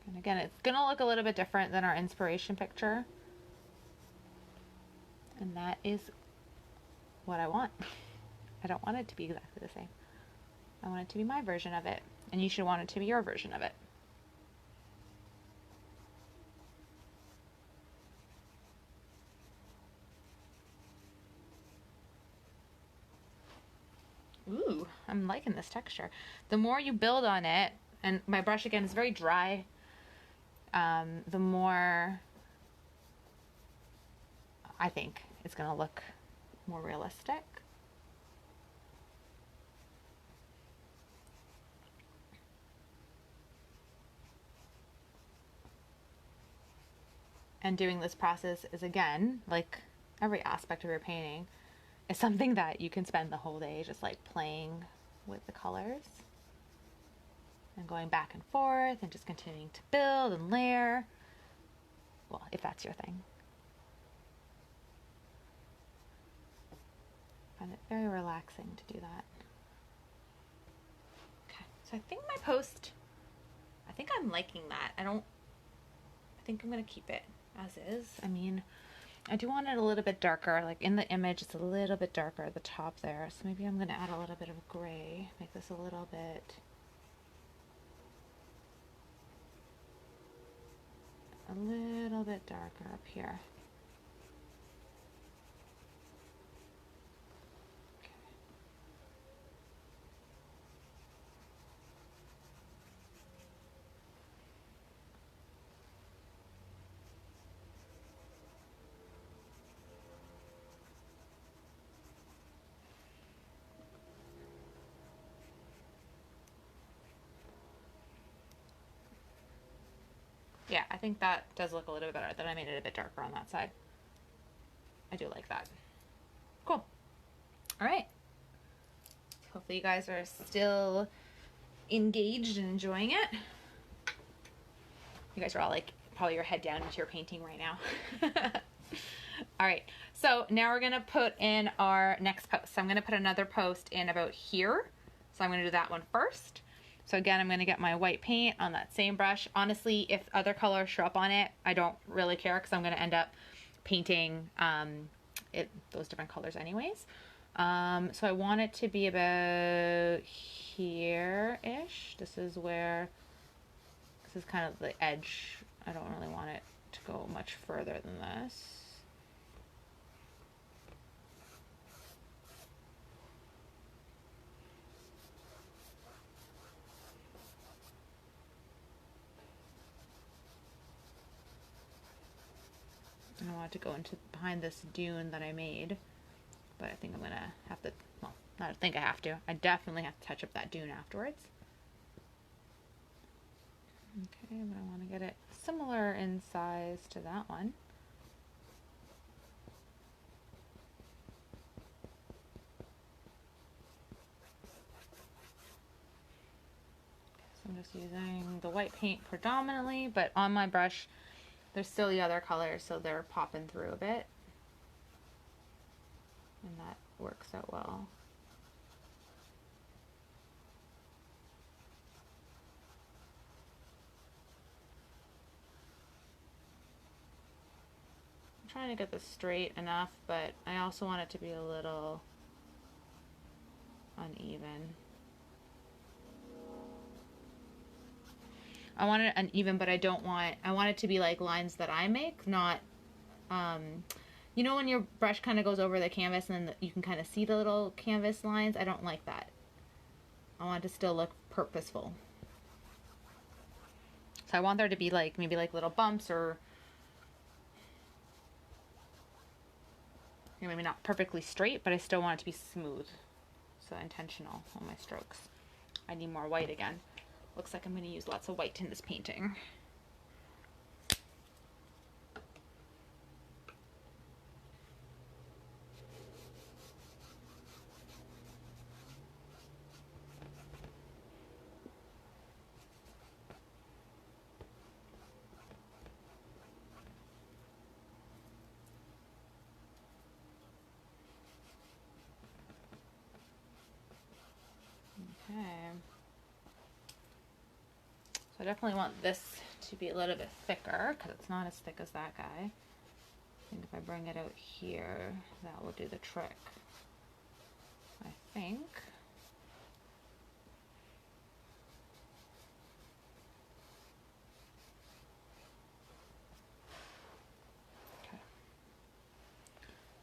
And again, it's going to look a little bit different than our inspiration picture. And that is what I want. I don't want it to be exactly the same. I want it to be my version of it. And you should want it to be your version of it. Ooh, I'm liking this texture. The more you build on it, and my brush again is very dry, the more I think it's going to look more realistic. And doing this process is, again, like every aspect of your painting, is something that you can spend the whole day just like playing with the colors and going back and forth and just continuing to build and layer. Well, if that's your thing. I find it very relaxing to do that. Okay, so I think my post, I think I'm liking that. I think I'm gonna keep it as is. I mean, I do want it a little bit darker. Like in the image, it's a little bit darker at the top there. So maybe I'm gonna add a little bit of gray, make this a little bit darker up here. Okay. Yeah, I think that does look a little bit better, that I made it a bit darker on that side. I do like that. Cool. All right. Hopefully you guys are still engaged and enjoying it. You guys are all like probably your head down into your painting right now. All right, so now we're gonna put in our next post. So I'm gonna put another post in about here. So I'm gonna do that one first. So again, I'm going to get my white paint on that same brush. Honestly, if other colors show up on it, I don't really care because I'm going to end up painting those different colors anyways. So I want it to be about here-ish. This is kind of the edge. I don't really want it to go much further than this. I want it to go into behind this dune that I made, but I think I'm gonna have to, well, I think I have to. I definitely have to touch up that dune afterwards. Okay, but I want to get it similar in size to that one. So I'm just using the white paint predominantly, but on my brush there's still the other colors, so they're popping through a bit. And that works out well. I'm trying to get this straight enough, but I also want it to be a little uneven. I want it uneven, but I want it to be like lines that I make, not You know when your brush kind of goes over the canvas and then you can kind of see the little canvas lines? I don't like that. I want it to still look purposeful. So I want there to be like maybe like little bumps or maybe not perfectly straight, but I still want it to be smooth. So intentional on my strokes. I need more white again. Looks like I'm going to use lots of white in this painting. Okay. So I definitely want this to be a little bit thicker because it's not as thick as that guy. I think if I bring it out here, that will do the trick. I think. Okay.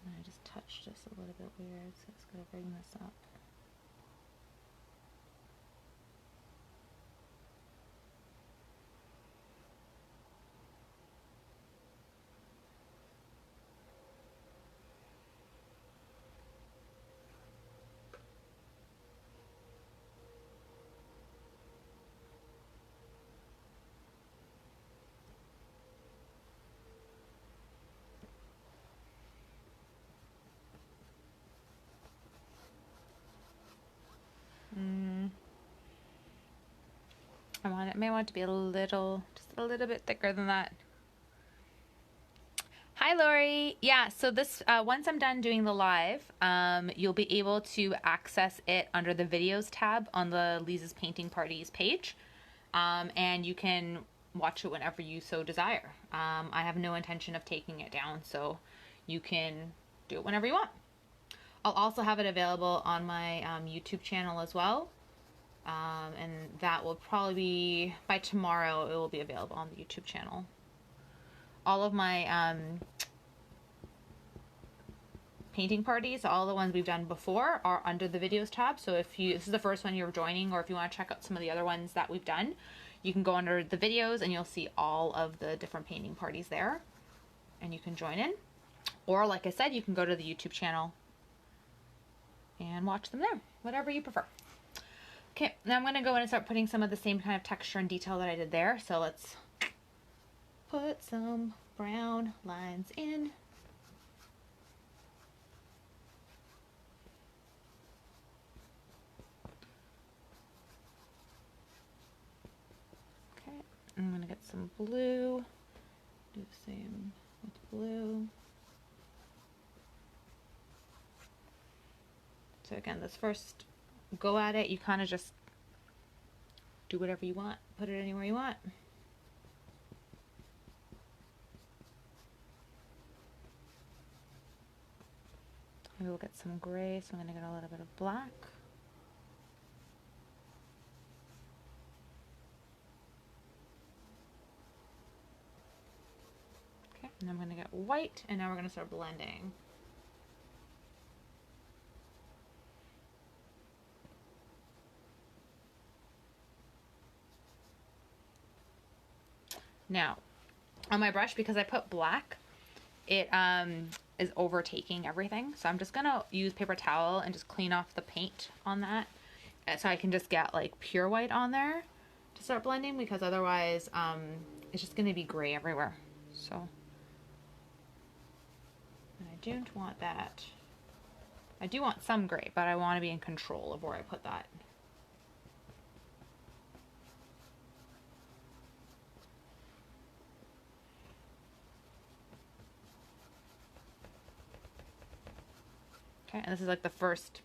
And I just touched this a little bit weird, so it's going to bring this up. I may want it to be a little, just a little bit thicker than that. Hi, Lori. Yeah, so this, once I'm done doing the live, you'll be able to access it under the videos tab on the Liza's Painting Parties page. And you can watch it whenever you so desire. I have no intention of taking it down, so you can do it whenever you want. I'll also have it available on my YouTube channel as well. And that will probably be, by tomorrow, it will be available on the YouTube channel. All of my painting parties, all the ones we've done before, are under the videos tab. So if this is the first one you're joining, or if you want to check out some of the other ones that we've done, you can go under the videos and you'll see all of the different painting parties there, and you can join in. Or like I said, you can go to the YouTube channel and watch them there, whatever you prefer. Okay, now I'm going to go in and start putting some of the same kind of texture and detail that I did there. So let's put some brown lines in. Okay, I'm going to get some blue. Do the same with blue. So again, this first go at it, you kind of just do whatever you want. Put it anywhere you want. Maybe we'll get some gray, so I'm going to get a little bit of black. Okay, and I'm going to get white, and now we're going to start blending. Now, on my brush, because I put black, it is overtaking everything. So I'm just going to use paper towel and just clean off the paint on that. So I can just get like pure white on there to start blending, because otherwise it's just going to be gray everywhere. So and I don't want that. I do want some gray, but I want to be in control of where I put that. Okay, and this is like the first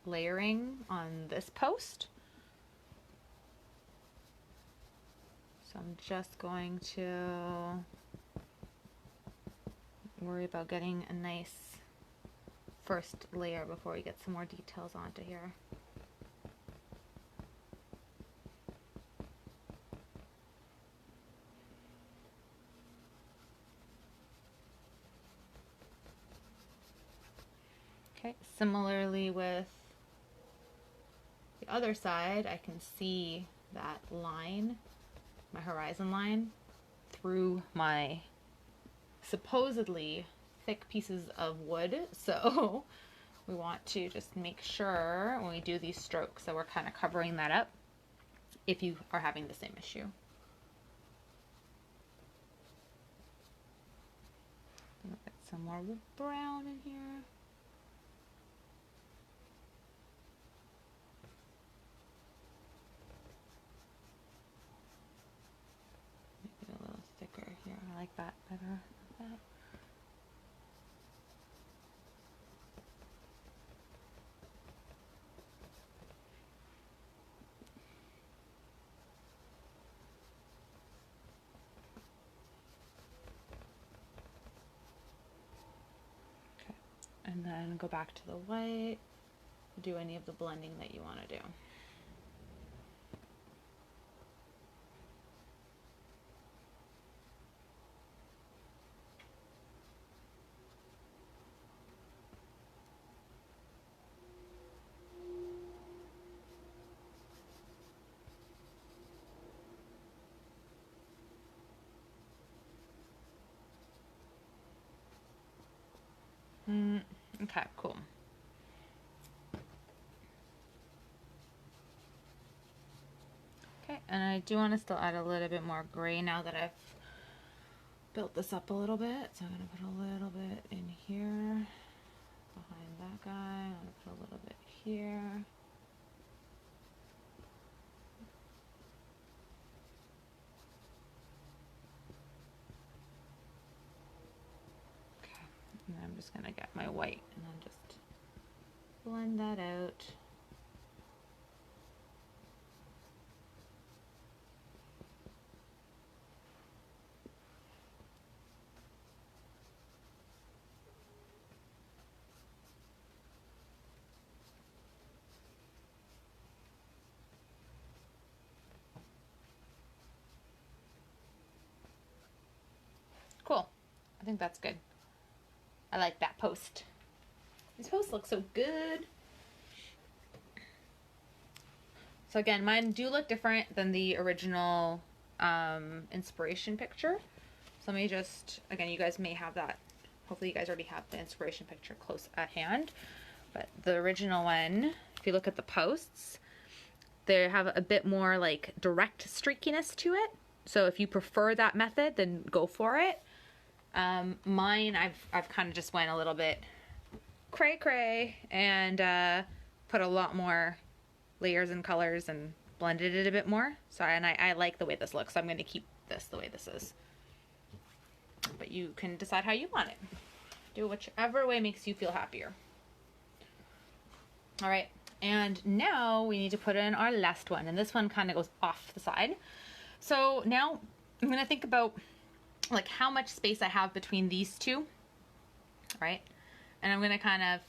layering on this post. So I'm just going to worry about getting a nice first layer before we get some more details onto here. Okay, similarly with the other side, I can see that line, my horizon line, through my supposedly thick pieces of wood. So we want to just make sure when we do these strokes that we're kind of covering that up if you are having the same issue. Get some more brown in here. Make it a little thicker here. I like that better. Like that. And then go back to the white, do any of the blending that you want to do. Okay, cool. Okay, and I do want to still add a little bit more gray now that I've built this up a little bit. So I'm going to put a little bit in here, behind that guy. I'm going to put a little bit here. Okay, and I'm just going to get my white and then just blend that out. Cool. I think that's good. I like that post. These posts look so good. So again, mine do look different than the original inspiration picture. So let me just, again, you guys may have that. Hopefully you guys already have the inspiration picture close at hand. But the original one, if you look at the posts, they have a bit more like direct streakiness to it. So if you prefer that method, then go for it. Mine, I've kind of just went a little bit cray and put a lot more layers and colors and blended it a bit more. So I like the way this looks, so I'm going to keep this the way this is. But you can decide how you want it. Do whichever way makes you feel happier. All right, and now we need to put in our last one, and this one kind of goes off the side. So now I'm going to think about like how much space I have between these two, right? And I'm going to kind of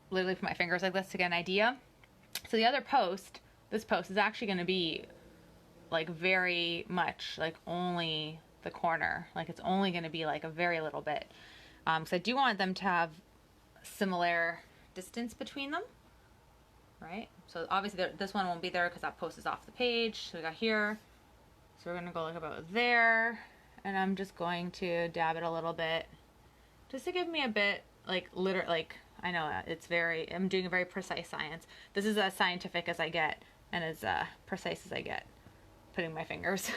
literally put my fingers like this to get an idea. So the other post, this post is actually going to be like very much like only the corner. Like it's only going to be like a very little bit. So I do want them to have similar distance between them, right? So obviously this one won't be there because that post is off the page. So we got here. So we're going to go like about there. And I'm just going to dab it a little bit just to give me a bit like like I know it's very, I'm doing a very precise science. This is as scientific as I get and as precise as I get putting my fingers.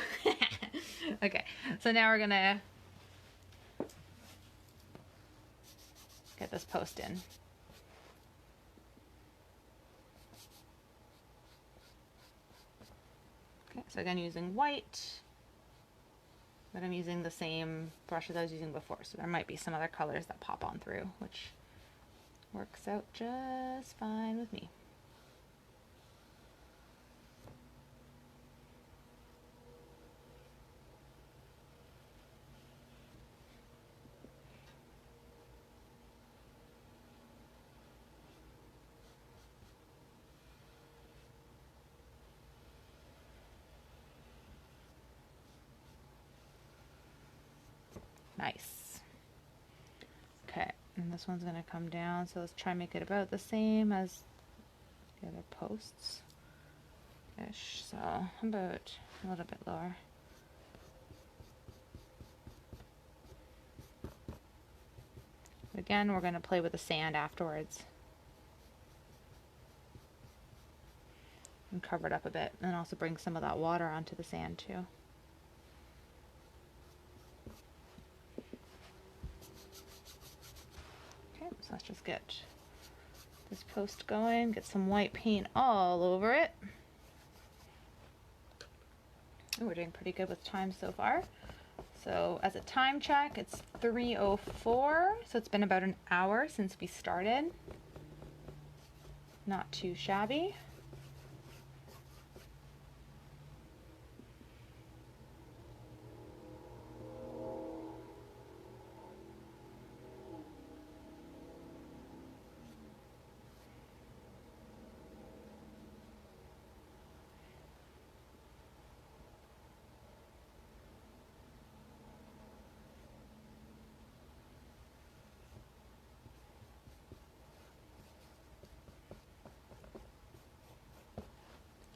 Okay, so now we're gonna get this post in. Okay, so again using white, but I'm using the same brushes I was using before, so there might be some other colors that pop on through, which works out just fine with me. Nice. Okay, And this one's gonna come down, so let's try and make it about the same as the other posts ish. So about a little bit lower. Again, we're gonna play with the sand afterwards and cover it up a bit, and also bring some of that water onto the sand too. Okay, so let's just get this post going, get some white paint all over it. Ooh, we're doing pretty good with time so far. So as a time check, it's 3:04, so it's been about an hour since we started. Not too shabby.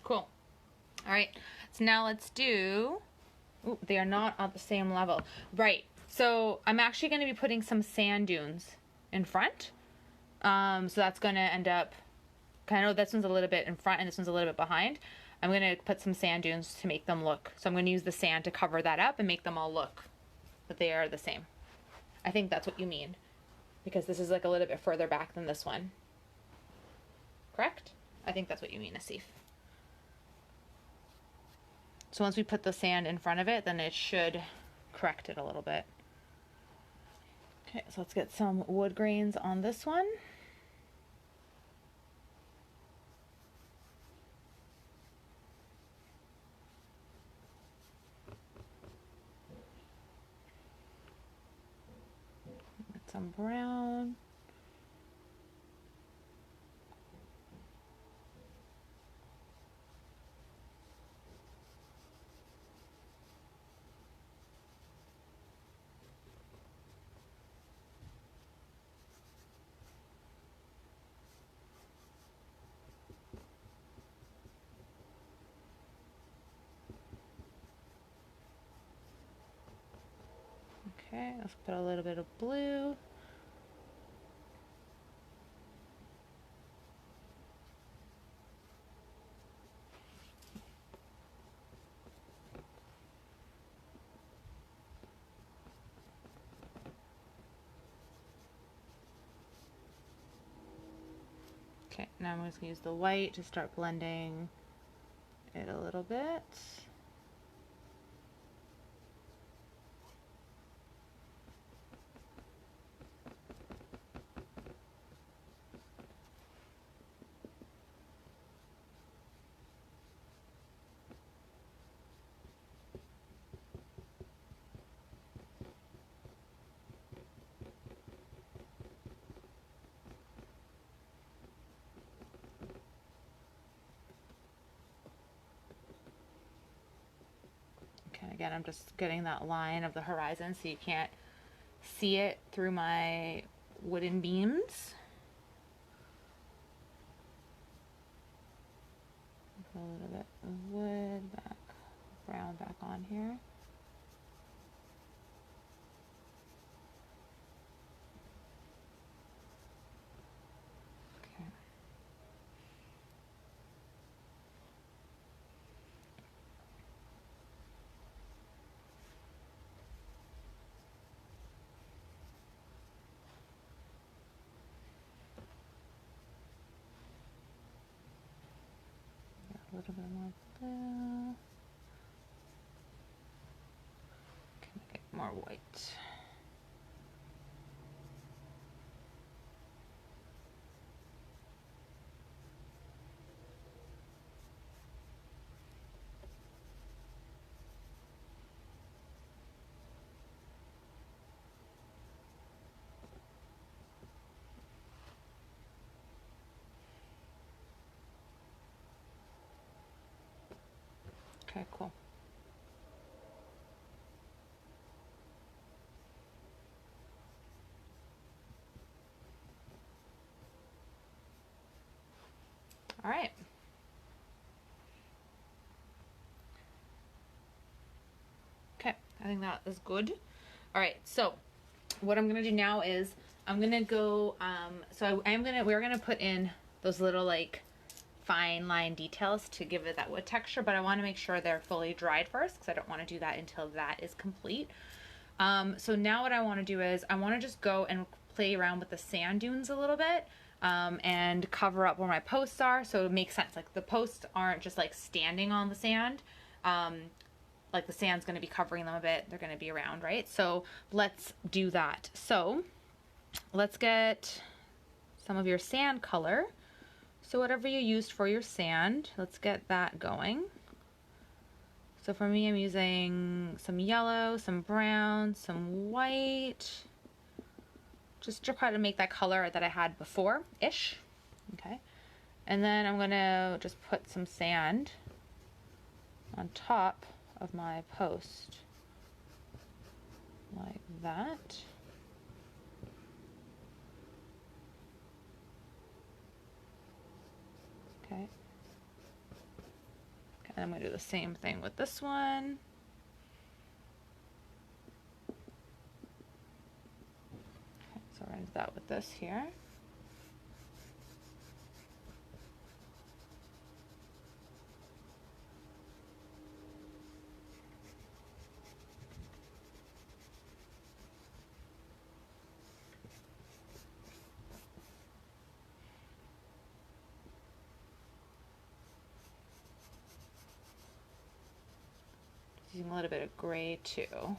Cool. All right, so now let's do, ooh, they are not at the same level. Right, so I'm actually going to be putting some sand dunes in front. So that's going to end up, kind of, this one's a little bit in front and this one's a little bit behind. I'm going to put some sand dunes to make them look, so I'm going to use the sand to cover that up and make them all look that they are the same. I think that's what you mean, because this is like a little bit further back than this one. Correct? I think that's what you mean, Asif. So once we put the sand in front of it, then it should correct it a little bit. Okay, so let's get some wood grains on this one. Get some brown. Okay, let's put a little bit of blue. Okay, now I'm just going to use the white to start blending it a little bit. Again, I'm just getting that line of the horizon so you can't see it through my wooden beams. Put a little bit of wood back, brown back on here. A little bit more blue. Can I get more white? Okay, cool. All right. Okay, I think that is good. All right, so what I'm gonna do now is I'm gonna go, we're gonna put in those little like fine line details to give it that wood texture, but I wanna make sure they're fully dried first because I don't wanna do that until that is complete. So now what I wanna do is I wanna just go and play around with the sand dunes a little bit. And cover up where my posts are, so it makes sense. Like the posts aren't just like standing on the sand. Like the sand's going to be covering them a bit. They're going to be around, right? So let's do that. So let's get some of your sand color. So whatever you used for your sand, let's get that going. So for me, I'm using some yellow, some brown, some white, just to try to make that color that I had before-ish. Okay. And then I'm gonna just put some sand on top of my post like that. Okay. And I'm gonna do the same thing with this one. Okay, so we're gonna do that with this here. Using a little bit of gray too. Okay.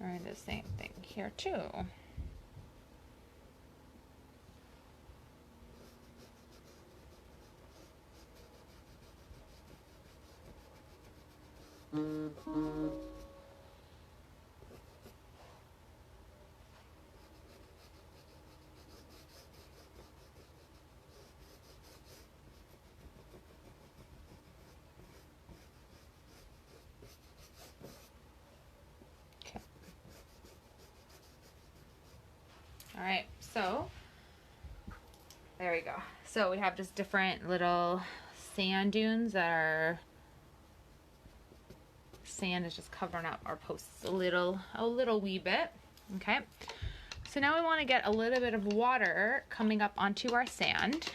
All right, the same thing here too. All right, so there we go. So we have just different little sand dunes that are, sand is just covering up our posts a little wee bit. Okay, so now we want to get a little bit of water coming up onto our sand.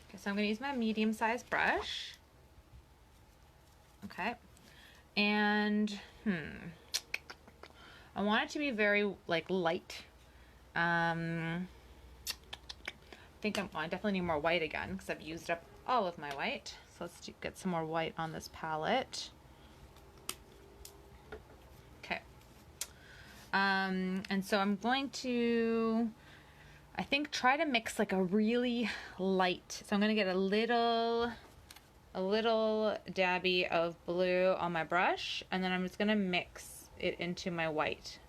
Okay, so I'm going to use my medium-sized brush. Okay, and I want it to be very like light. I think I definitely need more white again because I've used up all of my white. So let's get some more white on this palette. Okay. And so I'm going to, I think, try to mix like a really light. So I'm going to get a little dabby of blue on my brush, and then I'm just going to mix it into my white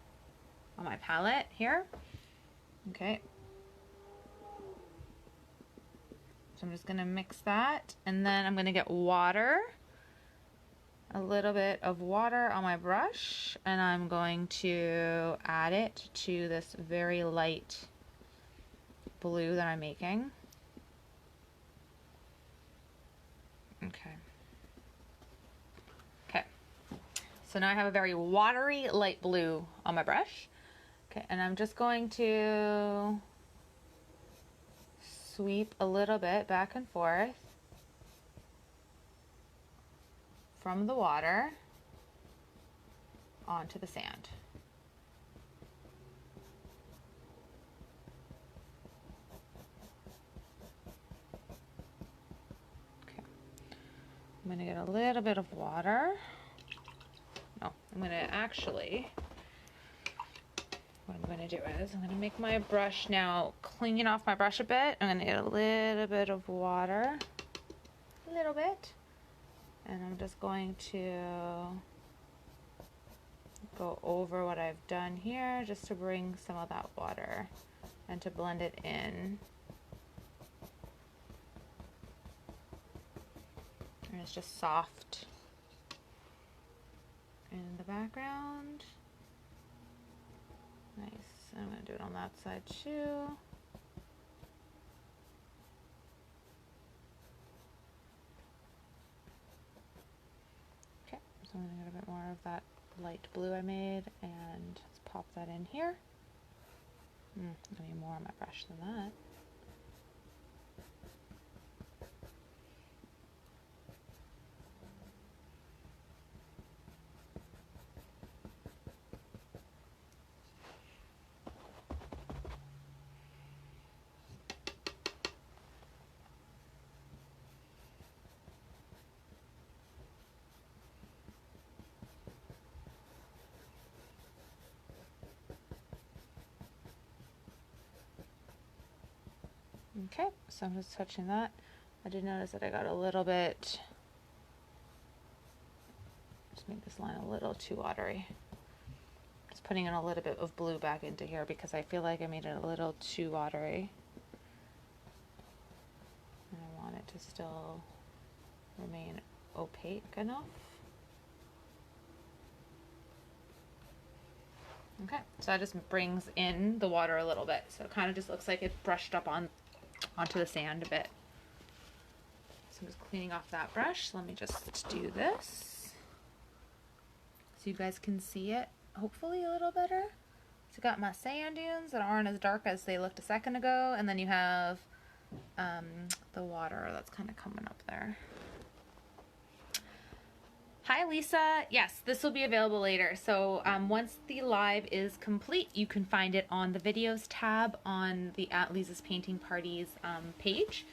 on my palette here. Okay. So I'm just going to mix that, and then I'm going to get water, a little bit of water on my brush, and I'm going to add it to this very light blue that I'm making. Okay. Okay. So now I have a very watery light blue on my brush. Okay, and I'm just going to sweep a little bit back and forth from the water onto the sand. Okay, I'm going to get a little bit of water. No, I'm going to actually, what I'm going to do is I'm going to make my brush now, clean off my brush a bit. I'm going to get a little bit of water, a little bit. And I'm just going to go over what I've done here just to bring some of that water and to blend it in. And it's just soft in the background. Nice. I'm going to do it on that side too. Okay, so I'm going to get a bit more of that light blue I made and let's pop that in here. I need more on my brush than that. Okay, so I'm just touching that. I did notice that I got a little bit, just make this line a little too watery. Just putting in a little bit of blue back into here because I feel like I made it a little too watery. And I want it to still remain opaque enough. Okay, so that just brings in the water a little bit. So it kind of just looks like it brushed up onto the sand a bit. So I'm just cleaning off that brush. Let me just do this so you guys can see it hopefully a little better. So I got my sand dunes that aren't as dark as they looked a second ago, and then you have the water that's kind of coming up there. Hi Lisa, yes, this will be available later. So once the live is complete, you can find it on the videos tab on the Liza's Painting Parties page.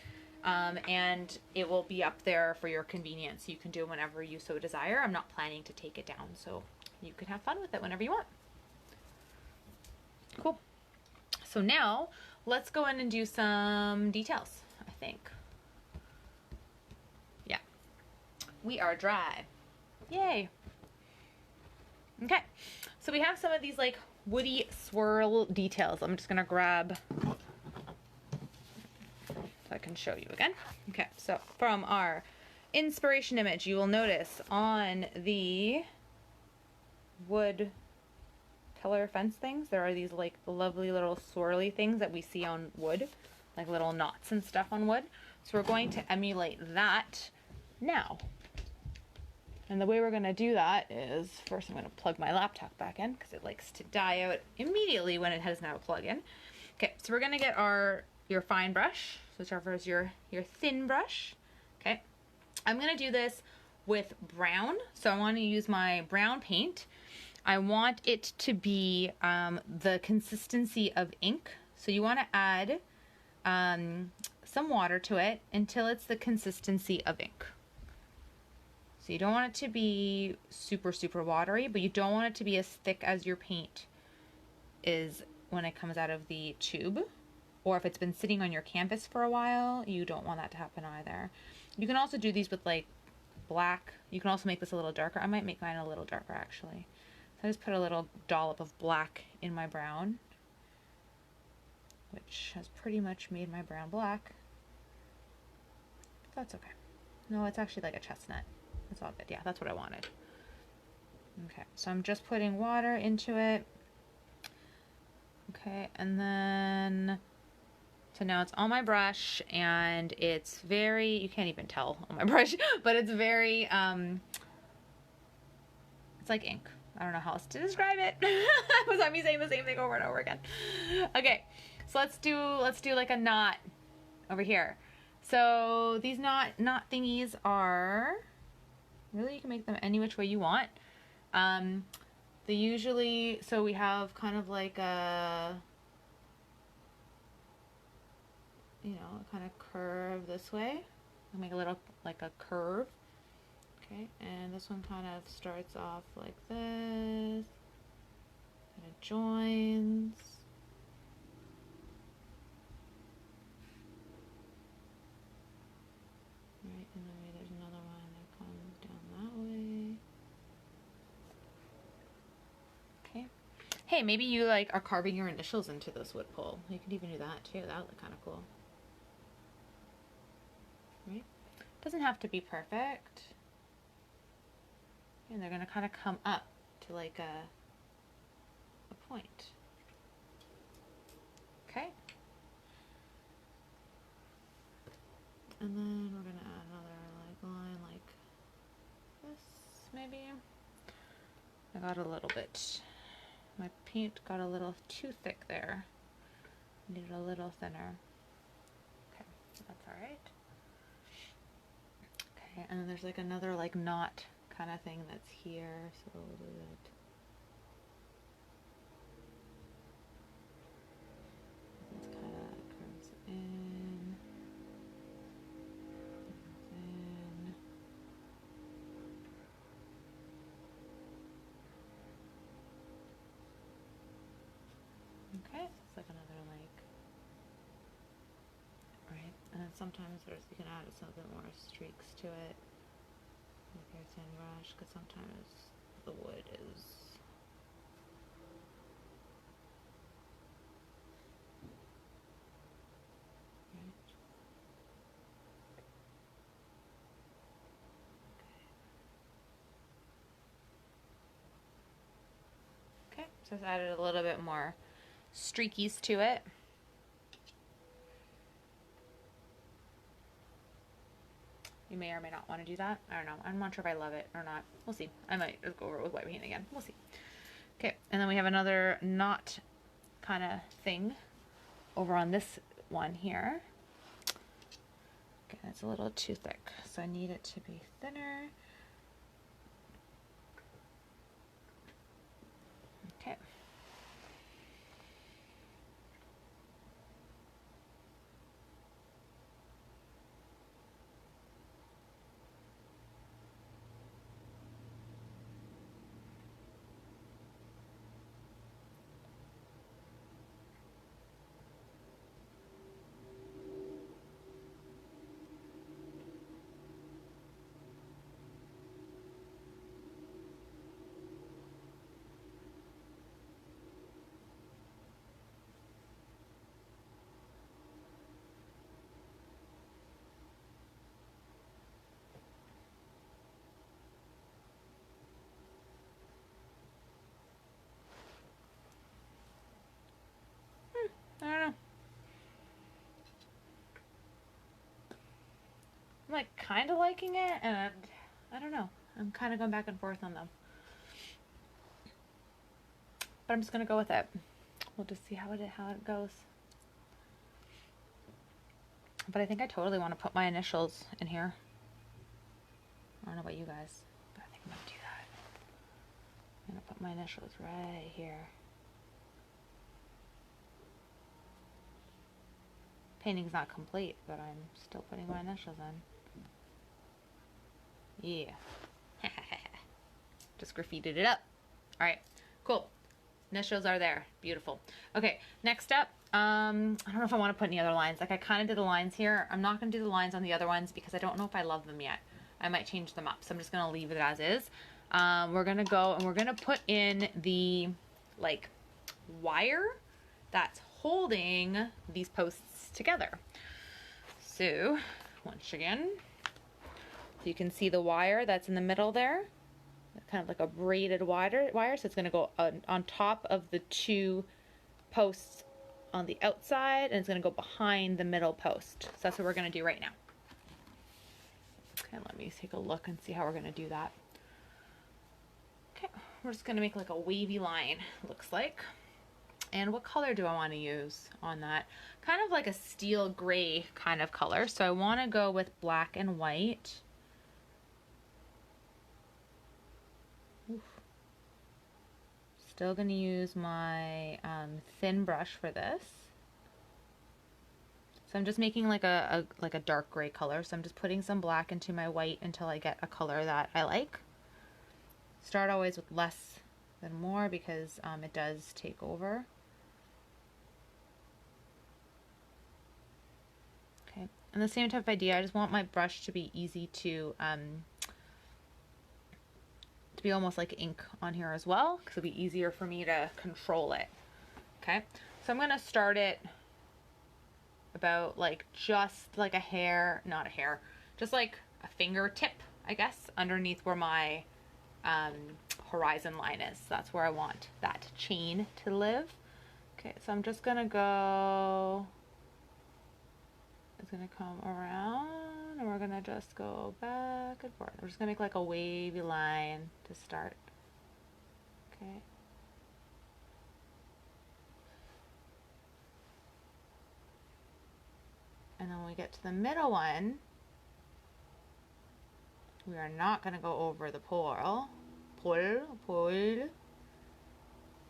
And it will be up there for your convenience. You can do it whenever you so desire. I'm not planning to take it down, so you can have fun with it whenever you want. Cool. So now let's go in and do some details, I think. Yeah. We are dry. Yay. Okay, so we have some of these like woody swirl details. I'm just gonna grab so I can show you again. Okay, so from our inspiration image, you will notice on the wood pillar fence things, there are these like lovely little swirly things that we see on wood, like little knots and stuff on wood. So we're going to emulate that now. And the way we're going to do that is, first I'm going to plug my laptop back in because it likes to die out immediately when it doesn't have a plug in. Okay, so we're going to get your fine brush, whichever is your thin brush. Okay, I'm going to do this with brown, so I want to use my brown paint. I want it to be the consistency of ink, so you want to add some water to it until it's the consistency of ink. So you don't want it to be super, super watery, but you don't want it to be as thick as your paint is when it comes out of the tube. Or if it's been sitting on your canvas for a while, you don't want that to happen either. You can also do these with like black. You can also make this a little darker. I might make mine a little darker actually. So I just put a little dollop of black in my brown, which has pretty much made my brown black. That's okay. No, it's actually like a chestnut. That's all good. Yeah, that's what I wanted. Okay, so I'm just putting water into it. Okay, and then, so now it's on my brush, and it's very, you can't even tell on my brush, but it's very, it's like ink. I don't know how else to describe it. Was that me saying the same thing over and over again? Okay, so let's do like a knot over here. So these knot thingies are, really, you can make them any which way you want. They usually, so we have kind of like a, you know, kind of curve this way. I'll make a little, like a curve. Okay, and this one kind of starts off like this, and it joins. Right, and then there's another one that comes down Hey, maybe you like are carving your initials into this wood pole. You could even do that too. That would look kind of cool. Right? Doesn't have to be perfect. And they're gonna kind of come up to like a point. Okay. And then we're gonna add another like line like this, maybe. I got a little bit. My paint got a little too thick there. Need it a little thinner. Okay, that's all right. Okay, and then there's like another like knot kind of thing that's here, so we'll do that. This kind of curves in. Okay, so it's like another like, right? And then sometimes you can add a bit more streaks to it with your sand brush, because sometimes the wood is right. Okay, so I've added a little bit more streakies to it. You may or may not want to do that. I don't know. I'm not sure if I love it or not. We'll see. I might just go over it with white paint again. We'll see. Okay, and then we have another knot kind of thing over on this one here. Okay, it's a little too thick, so I need it to be thinner. Okay. I don't know. I'm like kind of liking it, and I don't know. I'm kind of going back and forth on them. But I'm just gonna go with it. We'll just see how it goes. But I think I totally want to put my initials in here. I don't know about you guys, but I think I'm gonna do that. I'm gonna put my initials right here. Painting's not complete, but I'm still putting my initials in. Yeah. Just graffitied it up. All right, cool. Initials are there. Beautiful. Okay, next up, I don't know if I want to put any other lines. Like I kind of did the lines here. I'm not going to do the lines on the other ones because I don't know if I love them yet. I might change them up, so I'm just going to leave it as is. We're going to go and we're going to put in the like wire that's holding these posts together. So once again, you can see the wire that's in the middle there, kind of like a braided wire. So it's going to go on top of the two posts on the outside, and it's going to go behind the middle post. So that's what we're going to do right now. Okay, let me take a look and see how we're going to do that. Okay, we're just going to make like a wavy line, looks like. And what color do I want to use on that? Kind of like a steel gray kind of color. So I want to go with black and white. Oof. Still going to use my thin brush for this. So I'm just making like a dark gray color. So I'm just putting some black into my white until I get a color that I like. Start always with less than more because it does take over. Okay, and the same type of idea, I just want my brush to be easy to to be almost like ink on here as well, because it'll be easier for me to control it. Okay, so I'm gonna start it about like just like a hair, not a hair, just like a fingertip, I guess, underneath where my horizon line is. So that's where I want that chain to live. Okay, so I'm just gonna go, it's gonna come around and we're gonna just go back and forth. We're just gonna make like a wavy line to start. Okay. And then when we get to the middle one, we are not going to go over the pole. It's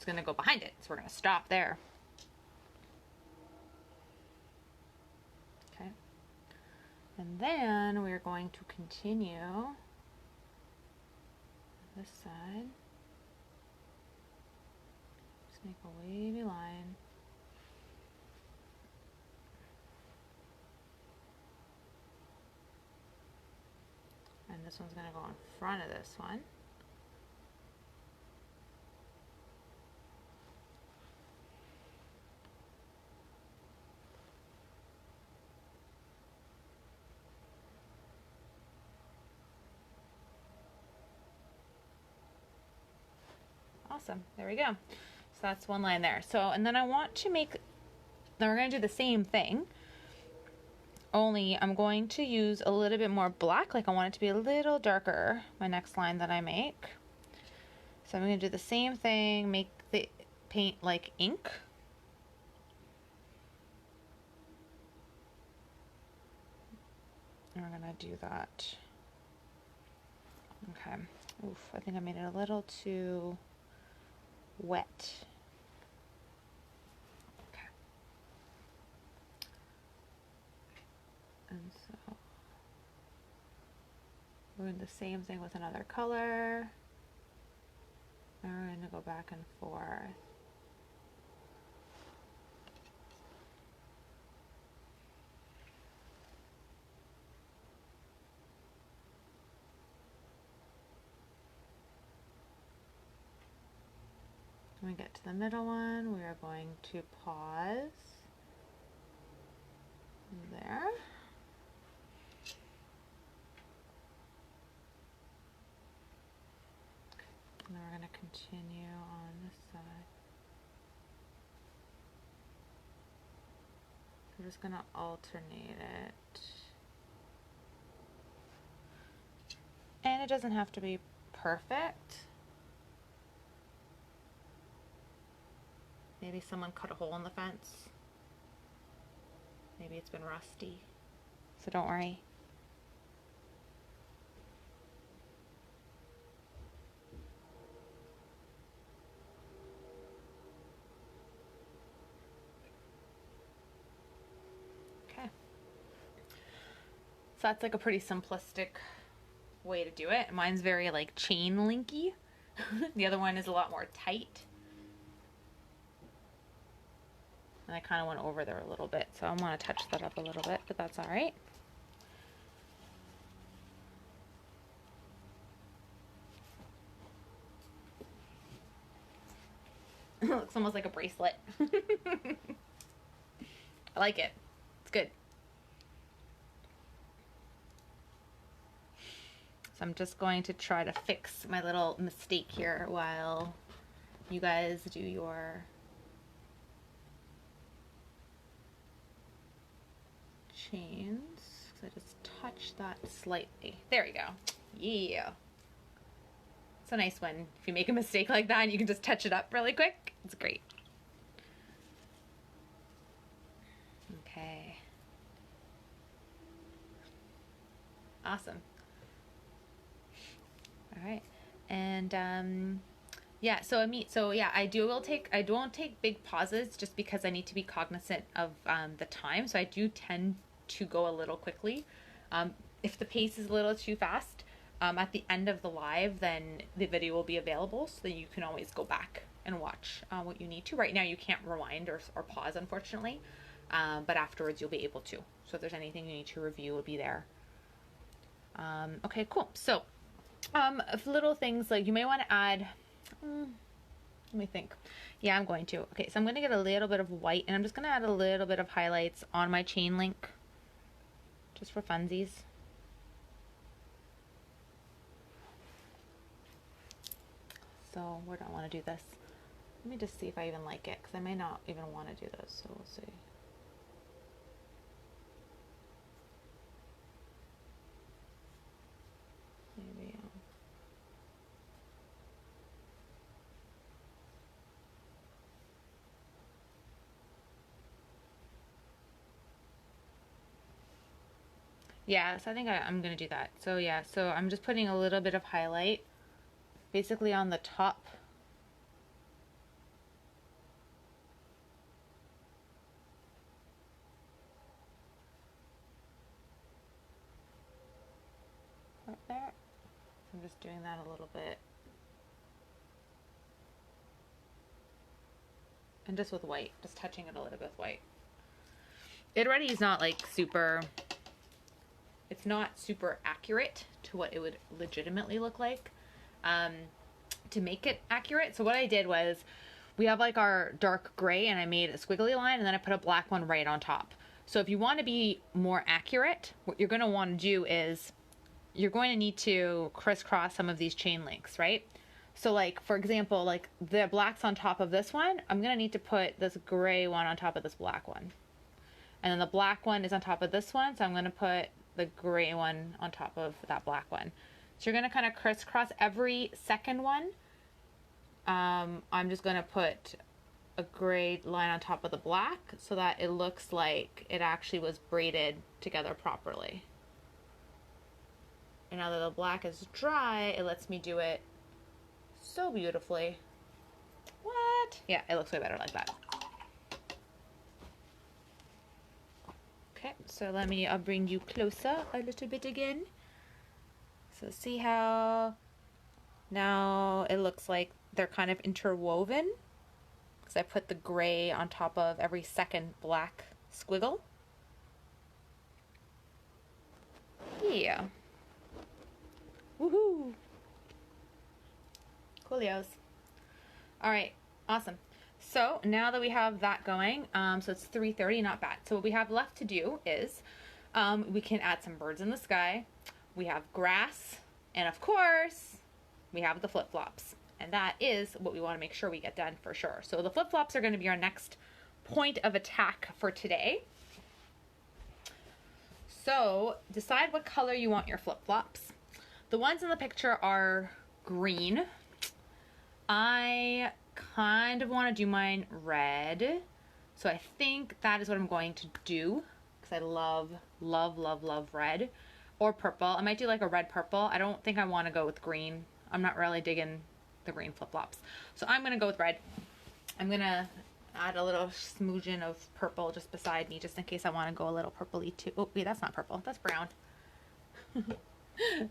going to go behind it. So we're going to stop there. Okay. And then we're going to continue on this side. Just make a wavy line. And this one's going to go in front of this one. Awesome. There we go. So that's one line there. So, and then I want to make, then we're going to do the same thing. Only I'm going to use a little bit more black, like I want it to be a little darker, my next line that I make. So I'm going to do the same thing, make the paint like ink. And we're going to do that. Okay. Oof, I think I made it a little too wet. And so we're doing the same thing with another color. And we're going to go back and forth. When we get to the middle one, we are going to pause there. And then we're going to continue on this side. We're just going to alternate it. And it doesn't have to be perfect. Maybe someone cut a hole in the fence. Maybe it's been rusty. So don't worry. So that's like a pretty simplistic way to do it. Mine's very like chain linky. The other one is a lot more tight. And I kind of went over there a little bit, so I want to touch that up a little bit, but that's all right. It looks almost like a bracelet. I like it. It's good. So I'm just going to try to fix my little mistake here while you guys do your chains. So I just touch that slightly. There we go. Yeah. It's a nice one. If you make a mistake like that and you can just touch it up really quick, it's great. Okay. Awesome. All right. And yeah, so I won't take big pauses just because I need to be cognizant of the time. So I do tend to go a little quickly. If the pace is a little too fast, at the end of the live, then the video will be available so that you can always go back and watch what you need to. Right now you can't rewind or pause, unfortunately, but afterwards you'll be able to. So if there's anything you need to review, it'll be there. Okay, cool. So Little things like you may want to add, let me think. Yeah, I'm going to. Okay, so I'm going to get a little bit of white, and I'm just going to add a little bit of highlights on my chain link, just for funsies. So where do I want to do this? Let me just see if I even like it, because I may not even want to do this, so we'll see. Maybe. Yeah, so I think I'm going to do that. So yeah, so I'm just putting a little bit of highlight basically on the top. Right there. I'm just doing that a little bit. And just with white, just touching it a little bit with white. It already is not like super, it's not super accurate to what it would legitimately look like to make it accurate. So what I did was, we have like our dark gray and I made a squiggly line and then I put a black one right on top. So if you want to be more accurate, what you're going to want to do is you're going to need to crisscross some of these chain links, right? So like, for example, like the black's on top of this one, I'm going to need to put this gray one on top of this black one. And then the black one is on top of this one, so I'm going to put the gray one on top of that black one. So you're going to kind of crisscross every second one. I'm just going to put a gray line on top of the black so that it looks like it actually was braided together properly. And now that the black is dry, it lets me do it so beautifully. What? Yeah, it looks way better like that. Okay, so let me, I'll bring you closer a little bit again. So see how now it looks like they're kind of interwoven, because I put the gray on top of every second black squiggle. Yeah. Woohoo! Coolios. All right, awesome. So now that we have that going, so it's 3:30, not bad. So what we have left to do is we can add some birds in the sky. We have grass, and of course, we have the flip-flops. And that is what we want to make sure we get done for sure. So the flip-flops are going to be our next point of attack for today. So decide what color you want your flip-flops. The ones in the picture are green. I kind of want to do mine red. So I think that is what I'm going to do, because I love, love, love, love red. Or purple. I might do like a red purple. I don't think I want to go with green. I'm not really digging the green flip-flops. So I'm going to go with red. I'm going to add a little smooching of purple just beside me, just in case I want to go a little purpley too. Oh, wait, that's not purple. That's brown.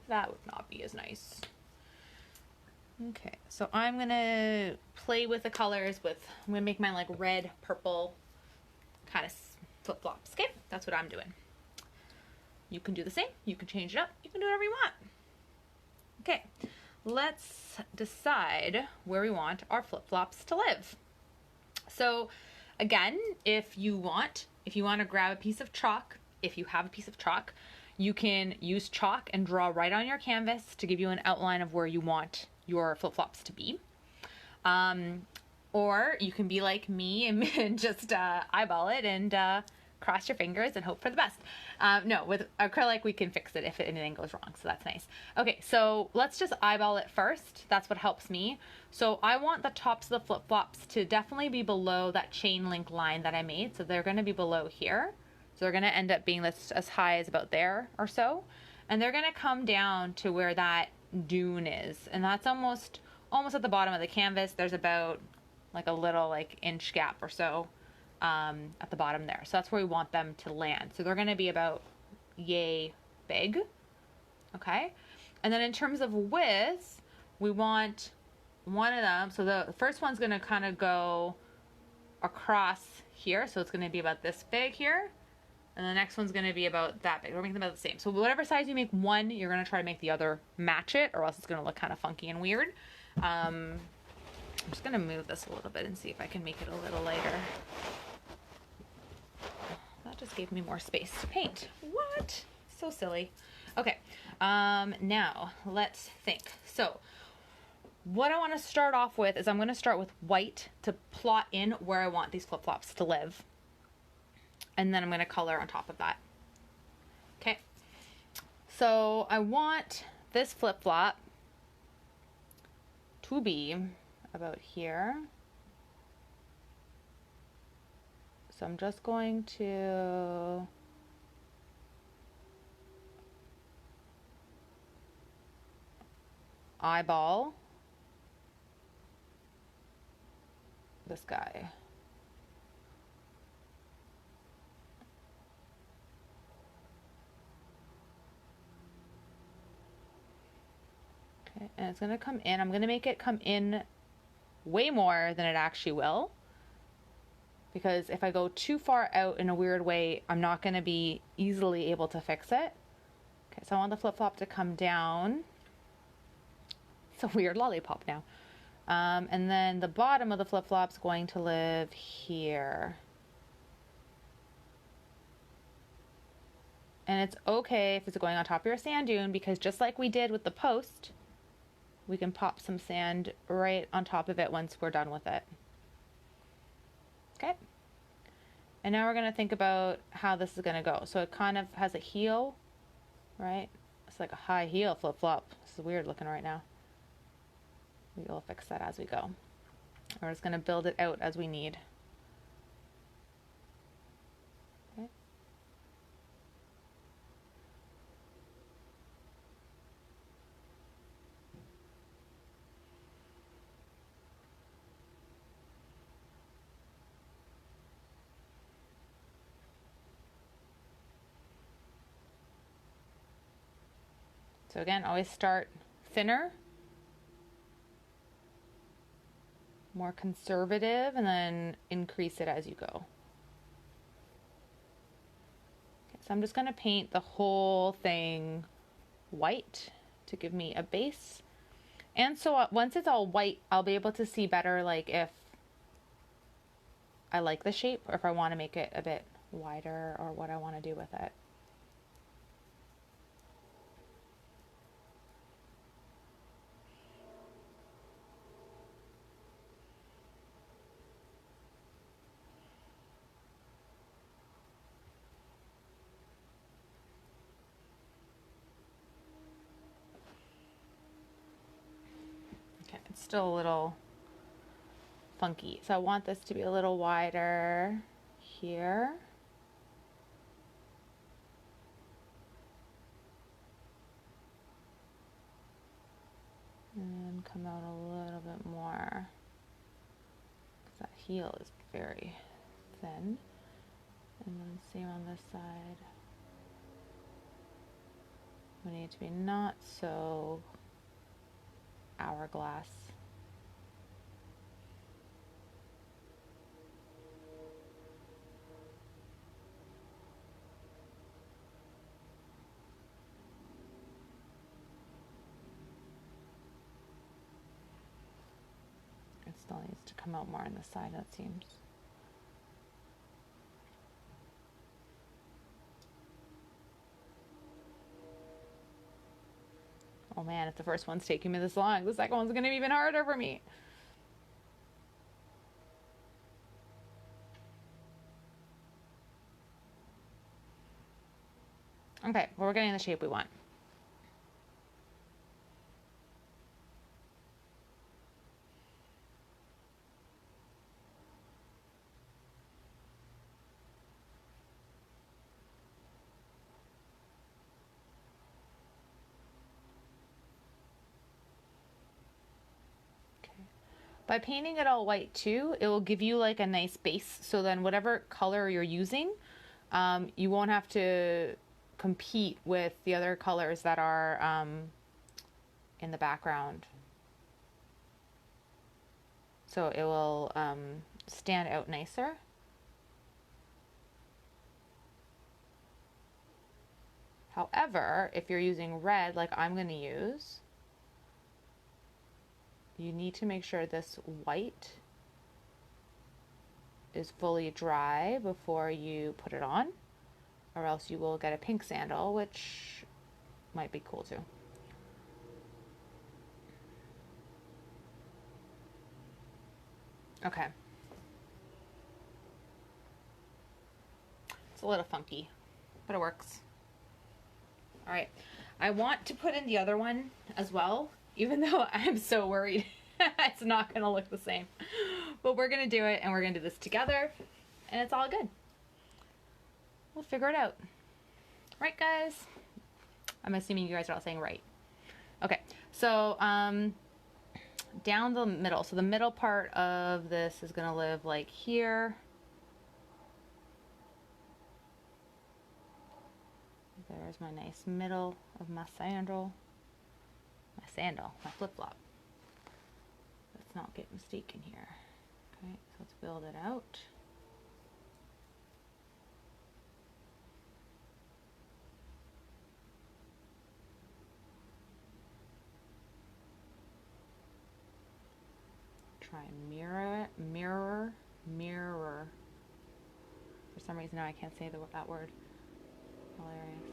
That would not be as nice. Okay, so I'm going to play with the colors with, I'm going to make mine like red, purple kind of flip-flops. Okay, that's what I'm doing. You can do the same. You can change it up. You can do whatever you want. Okay, let's decide where we want our flip-flops to live. So again, if you want to grab a piece of chalk, if you have a piece of chalk, you can use chalk and draw right on your canvas to give you an outline of where you want your flip-flops to be. Or you can be like me and just eyeball it and cross your fingers and hope for the best. No, with acrylic we can fix it if anything goes wrong, so that's nice. Okay, so let's just eyeball it first. That's what helps me. So I want the tops of the flip-flops to definitely be below that chain link line that I made. So they're going to be below here. So they're going to end up being as high as about there or so. And they're going to come down to where that dune is. And that's almost at the bottom of the canvas. There's about like a little like inch gap or so at the bottom there. So that's where we want them to land. So they're going to be about yay big. Okay. And then in terms of width, we want one of them. So the first one's going to kind of go across here. So it's going to be about this big here. And the next one's going to be about that big. We're making them about the same. So whatever size you make one, you're going to try to make the other match it, or else it's going to look kind of funky and weird. I'm just going to move this a little bit and see if I can make it a little lighter. That just gave me more space to paint. What? So silly. Okay, now let's think. So what I want to start off with is I'm going to start with white to plot in where I want these flip-flops to live. And then I'm going to color on top of that. Okay. So I want this flip-flop to be about here. So I'm just going to eyeball this guy. Okay, and it's going to come in. I'm going to make it come in way more than it actually will, because if I go too far out in a weird way, I'm not going to be easily able to fix it. Okay, so I want the flip-flop to come down. It's a weird lollipop now. And then the bottom of the flip-flop's going to live here. And it's okay if it's going on top of your sand dune, because just like we did with the post, we can pop some sand right on top of it once we're done with it. Okay. And now we're going to think about how this is going to go. So it kind of has a heel, right? It's like a high heel flip-flop. This is weird looking right now. We'll fix that as we go. We're just going to build it out as we need. Okay. So again, always start thinner, more conservative, and then increase it as you go. Okay, so I'm just going to paint the whole thing white to give me a base. And so once it's all white, I'll be able to see better, like if I like the shape or if I want to make it a bit wider or what I want to do with it. It's still a little funky, so I want this to be a little wider here. And come out a little bit more, because that heel is very thin. And then same on this side. We need to be not so hourglass. It still needs to come out more on the side, it seems. Oh man, if the first one's taking me this long, the second one's going to be even harder for me. Okay, well, we're getting the shape we want. By painting it all white too, it will give you like a nice base, so then whatever color you're using, you won't have to compete with the other colors that are in the background. So it will stand out nicer. However, if you're using red like I'm going to use, you need to make sure this white is fully dry before you put it on, or else you will get a pink sandal, which might be cool too. Okay. It's a little funky, but it works. All right. I want to put in the other one as well, even though I'm so worried it's not going to look the same. But we're going to do it, and we're going to do this together, and it's all good. We'll figure it out. Right, guys? I'm assuming you guys are all saying right. Okay, so down the middle. So the middle part of this is going to live like here. There's my nice middle of my sandal. My flip-flop. Let's not get mistaken here. Okay, so let's build it out. Try and mirror. For some reason now I can't say that word. Hilarious.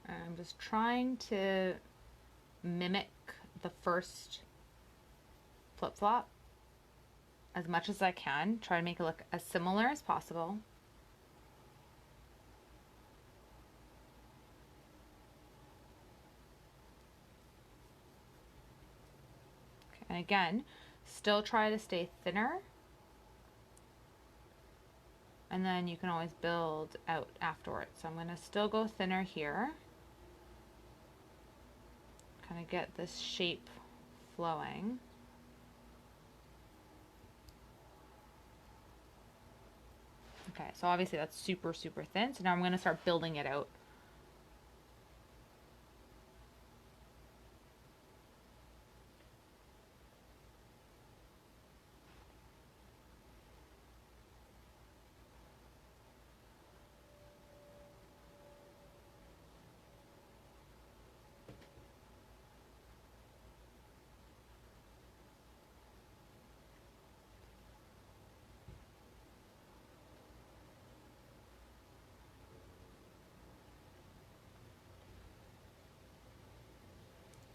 I'm just trying to mimic the first flip-flop as much as I can. Try to make it look as similar as possible. Okay, and again, still try to stay thinner. And then you can always build out afterwards. So I'm going to still go thinner here. Kind of get this shape flowing. Okay, so obviously that's super, super thin. So now I'm going to start building it out.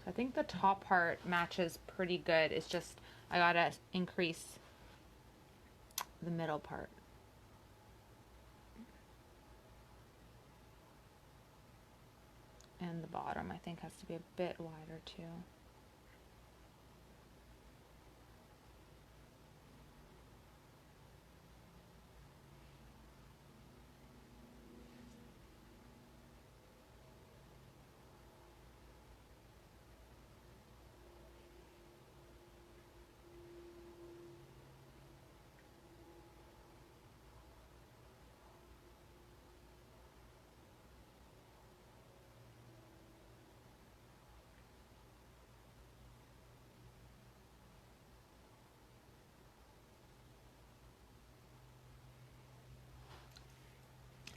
I think the top part matches pretty good. It's just I gotta increase the middle part. And the bottom I think has to be a bit wider too.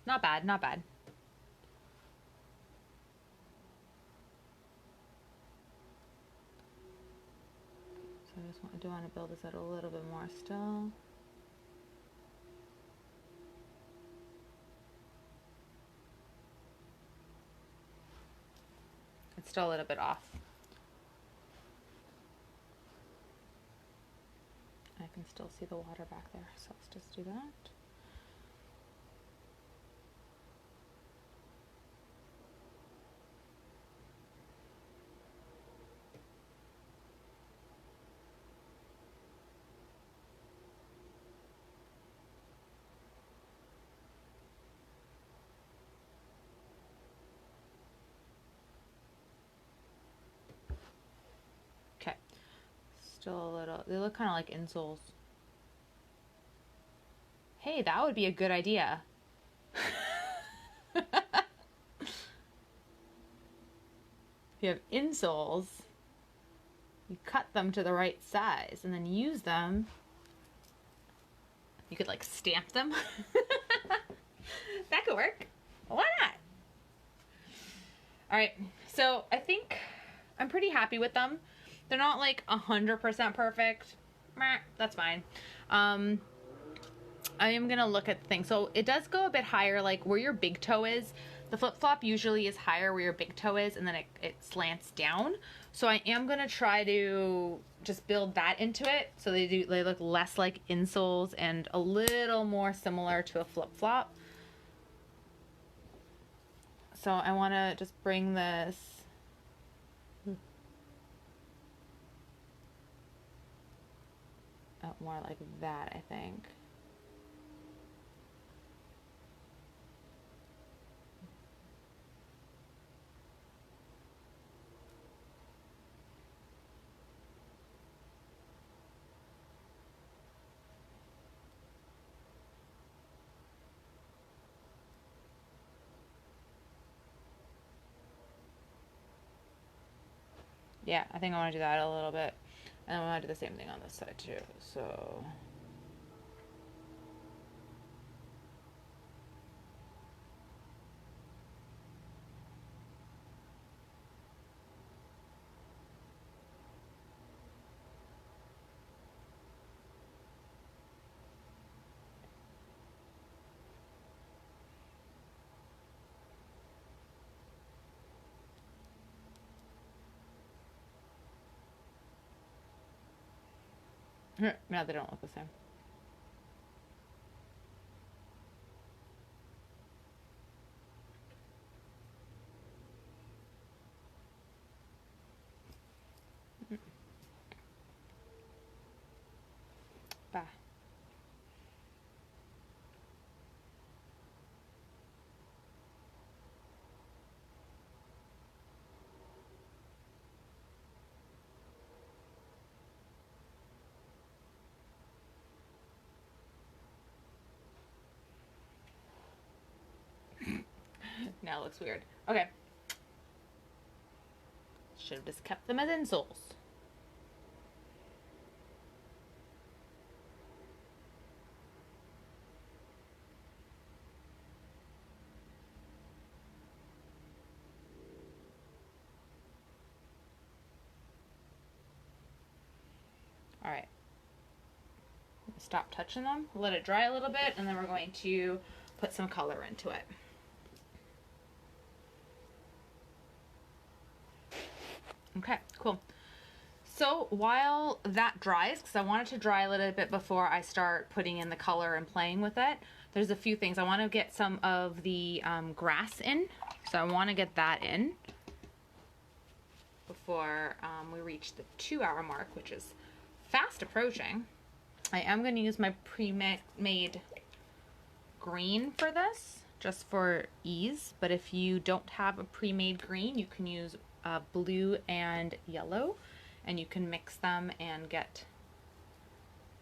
Not bad, not bad. So I do want to build this out a little bit more still. It's still a little bit off. I can still see the water back there, so let's just do that. Still a little, they look kind of like insoles. Hey, that would be a good idea. If you have insoles, you cut them to the right size and then use them. You could like stamp them. That could work. Why not? All right, so I think I'm pretty happy with them. They're not like 100% perfect. Meh, that's fine. I am gonna look at things. So it does go a bit higher, like where your big toe is. The flip-flop usually is higher where your big toe is, and then it slants down. So I am gonna try to just build that into it so they look less like insoles and a little more similar to a flip-flop. So I wanna just bring this up more like that, I think. Yeah, I think I want to do that a little bit. And I want to do the same thing on this side too. So no, they don't look the same. Bah. Now it looks weird. Okay. Should have just kept them as insoles. All right. Stop touching them. Let it dry a little bit, and then we're going to put some color into it. Okay, cool. So while that dries, because I want it to dry a little bit before I start putting in the color and playing with it, there's a few things. I want to get some of the grass in. So I want to get that in before we reach the 2-hour mark, which is fast approaching. I am going to use my pre-made green for this, just for ease. But if you don't have a pre-made green, you can use blue and yellow, and you can mix them and get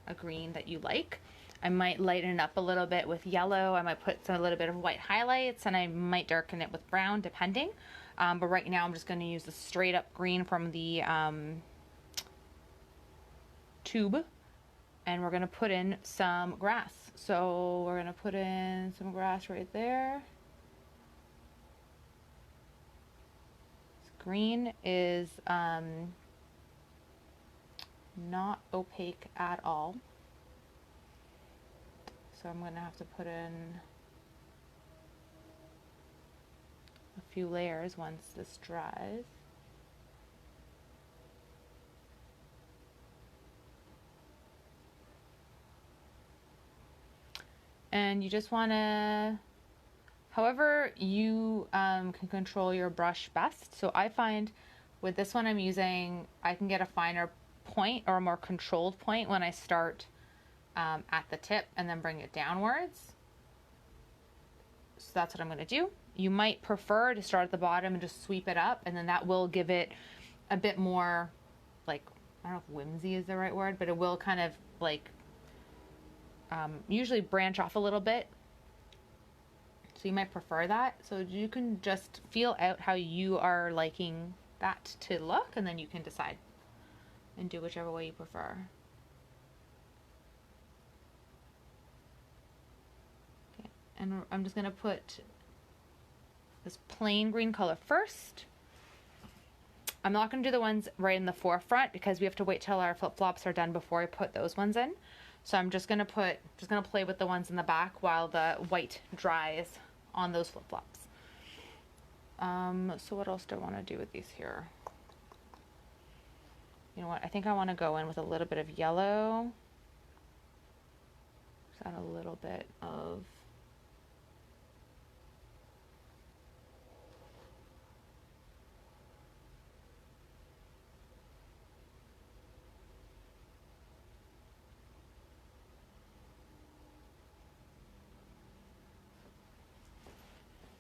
a green that you like. I might lighten it up a little bit with yellow. I might put a little bit of white highlights, and I might darken it with brown, depending. But right now I'm just going to use the straight up green from the tube, and we're going to put in some grass. So we're going to put in some grass right there. Green is not opaque at all. So I'm going to have to put in a few layers once this dries. And you just want to, however you can control your brush best. So I find with this one I'm using, I can get a finer point or a more controlled point when I start at the tip and then bring it downwards. So that's what I'm going to do. You might prefer to start at the bottom and just sweep it up, and then that will give it a bit more like I don't know if whimsy is the right word, but it will kind of like usually branch off a little bit. So you might prefer that. So you can just feel out how you are liking that to look, and then you can decide and do whichever way you prefer. Okay, and I'm just gonna put this plain green color first. I'm not gonna do the ones right in the forefront because we have to wait till our flip-flops are done before I put those ones in. So I'm just gonna play with the ones in the back while the white dries on those flip-flops. So what else do I want to do with these here? You know what? I think I want to go in with a little bit of yellow. Just add a little bit of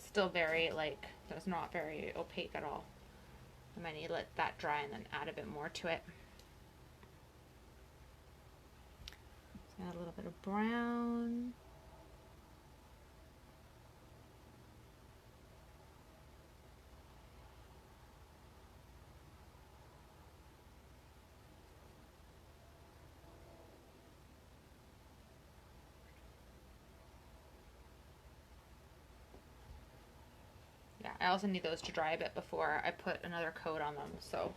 still very like, it's not very opaque at all. I might need to let that dry and then add a bit more to it. So add a little bit of brown. Yeah, I also need those to dry a bit before I put another coat on them. So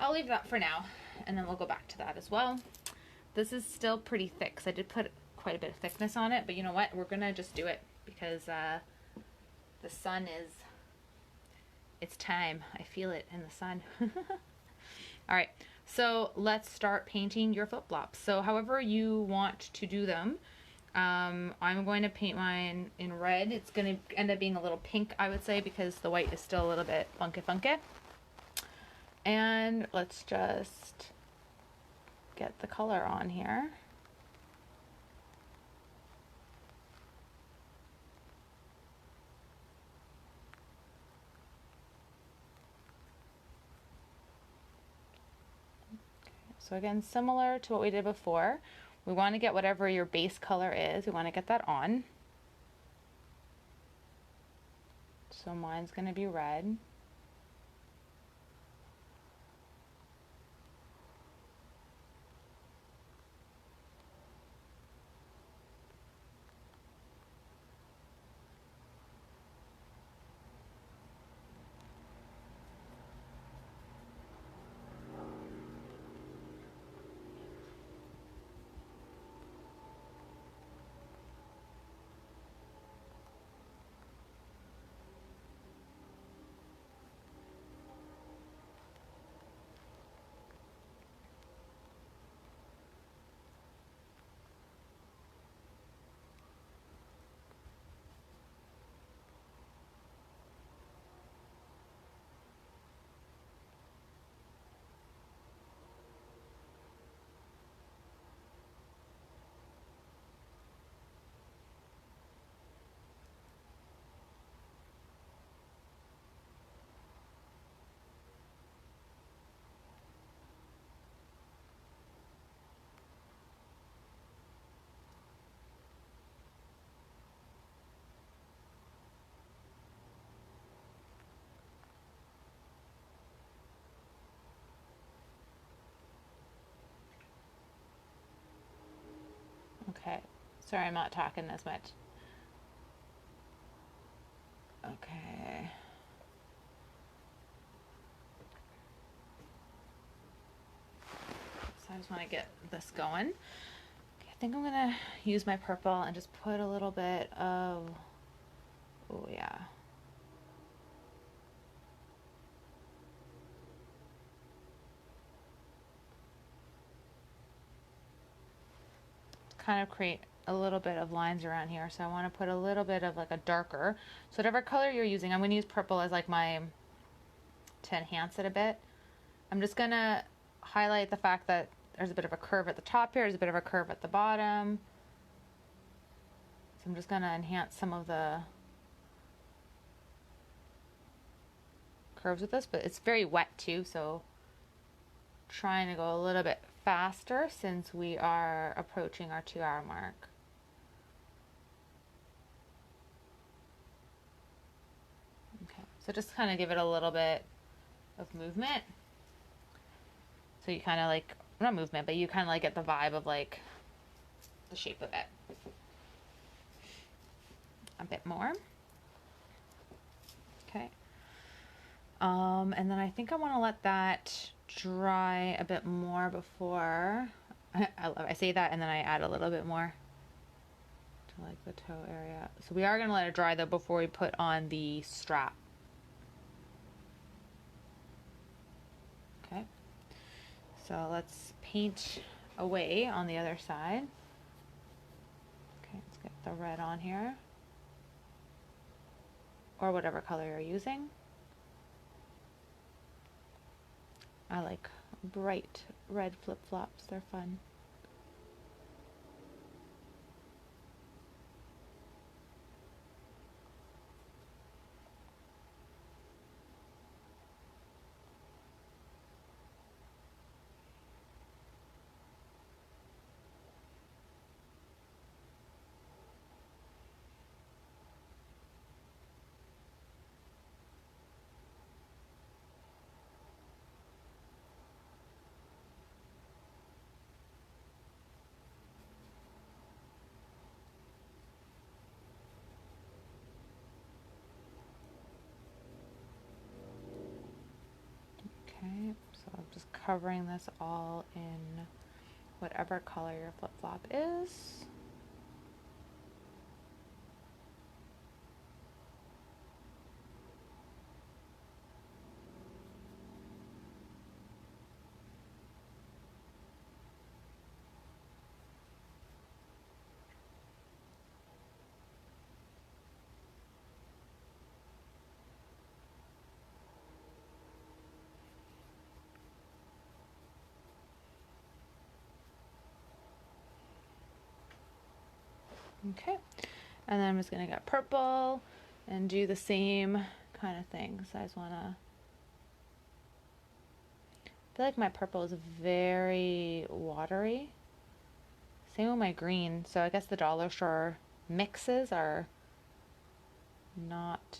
I'll leave that for now, and then we'll go back to that as well. This is still pretty thick, so I did put quite a bit of thickness on it, but you know what? We're gonna just do it because the sun is, it's time. I feel it in the sun. All right, so let's start painting your flip-flops. So however you want to do them, I'm going to paint mine in red. It's going to end up being a little pink, I would say, because the white is still a little bit funky. And let's just get the color on here. So again, similar to what we did before, we want to get whatever your base color is, we want to get that on. So mine's going to be red. Okay, sorry I'm not talking as much. Okay. So I just want to get this going. Okay, I think I'm gonna use my purple and just put a little bit of, oh yeah. Kind of create a little bit of lines around here, so I want to put a little bit of like a darker, so whatever color you're using, I'm going to use purple as like my, to enhance it a bit. I'm just going to highlight the fact that there's a bit of a curve at the top here, there's a bit of a curve at the bottom, so I'm just going to enhance some of the curves with this, but it's very wet too, so trying to go a little bit faster since we are approaching our 2-hour mark. Okay, so just kind of give it a little bit of movement. So you kind of like, not movement, but you kind of like get the vibe of like the shape of it. A bit more. Okay. And then I think I want to let that dry a bit more before I say that, and then I add a little bit more to like the toe area. So we are going to let it dry though before we put on the strap. Okay. So let's paint away on the other side. Okay, let's get the red on here, or whatever color you're using. I like bright red flip-flops, they're fun. Okay, so I'm just covering this all in whatever color your flip-flop is. Okay, and then I'm just gonna get purple and do the same kind of thing. So I just wanna, I feel like my purple is very watery. Same with my green. So I guess the dollar store mixes are not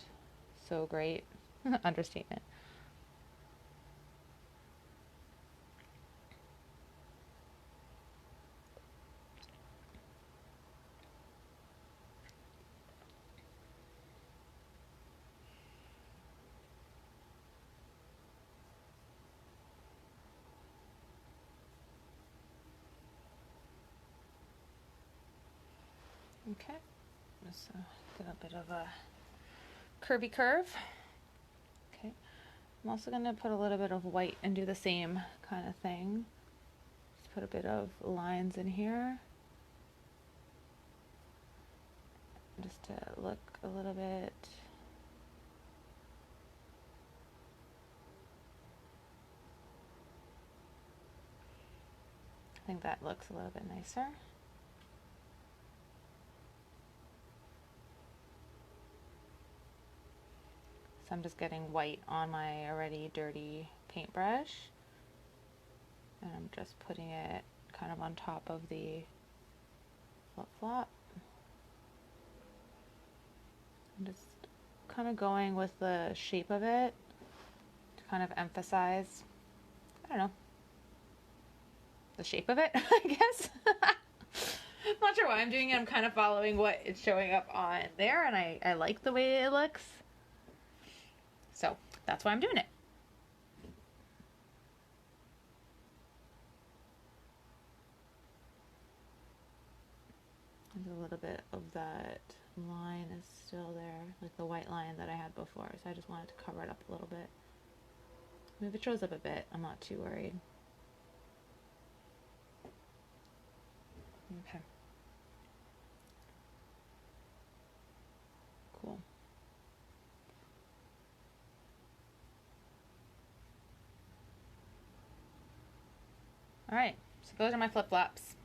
so great. Understatement. Okay, just get a bit of a curvy curve. Okay, I'm also going to put a little bit of white and do the same kind of thing. Just put a bit of lines in here, just to look a little bit I think that looks a little bit nicer. So I'm just getting white on my already dirty paintbrush, and I'm just putting it kind of on top of the flip-flop. I'm just kind of going with the shape of it to kind of emphasize, I don't know, the shape of it, I guess. I'm not sure why I'm doing it. I'm kind of following what is showing up on there, and I like the way it looks. So that's why I'm doing it. There's a little bit of that line is still there, like the white line that I had before, so I just wanted to cover it up a little bit. If it shows up a bit, I'm not too worried. Okay. Cool. All right, so those are my flip-flops.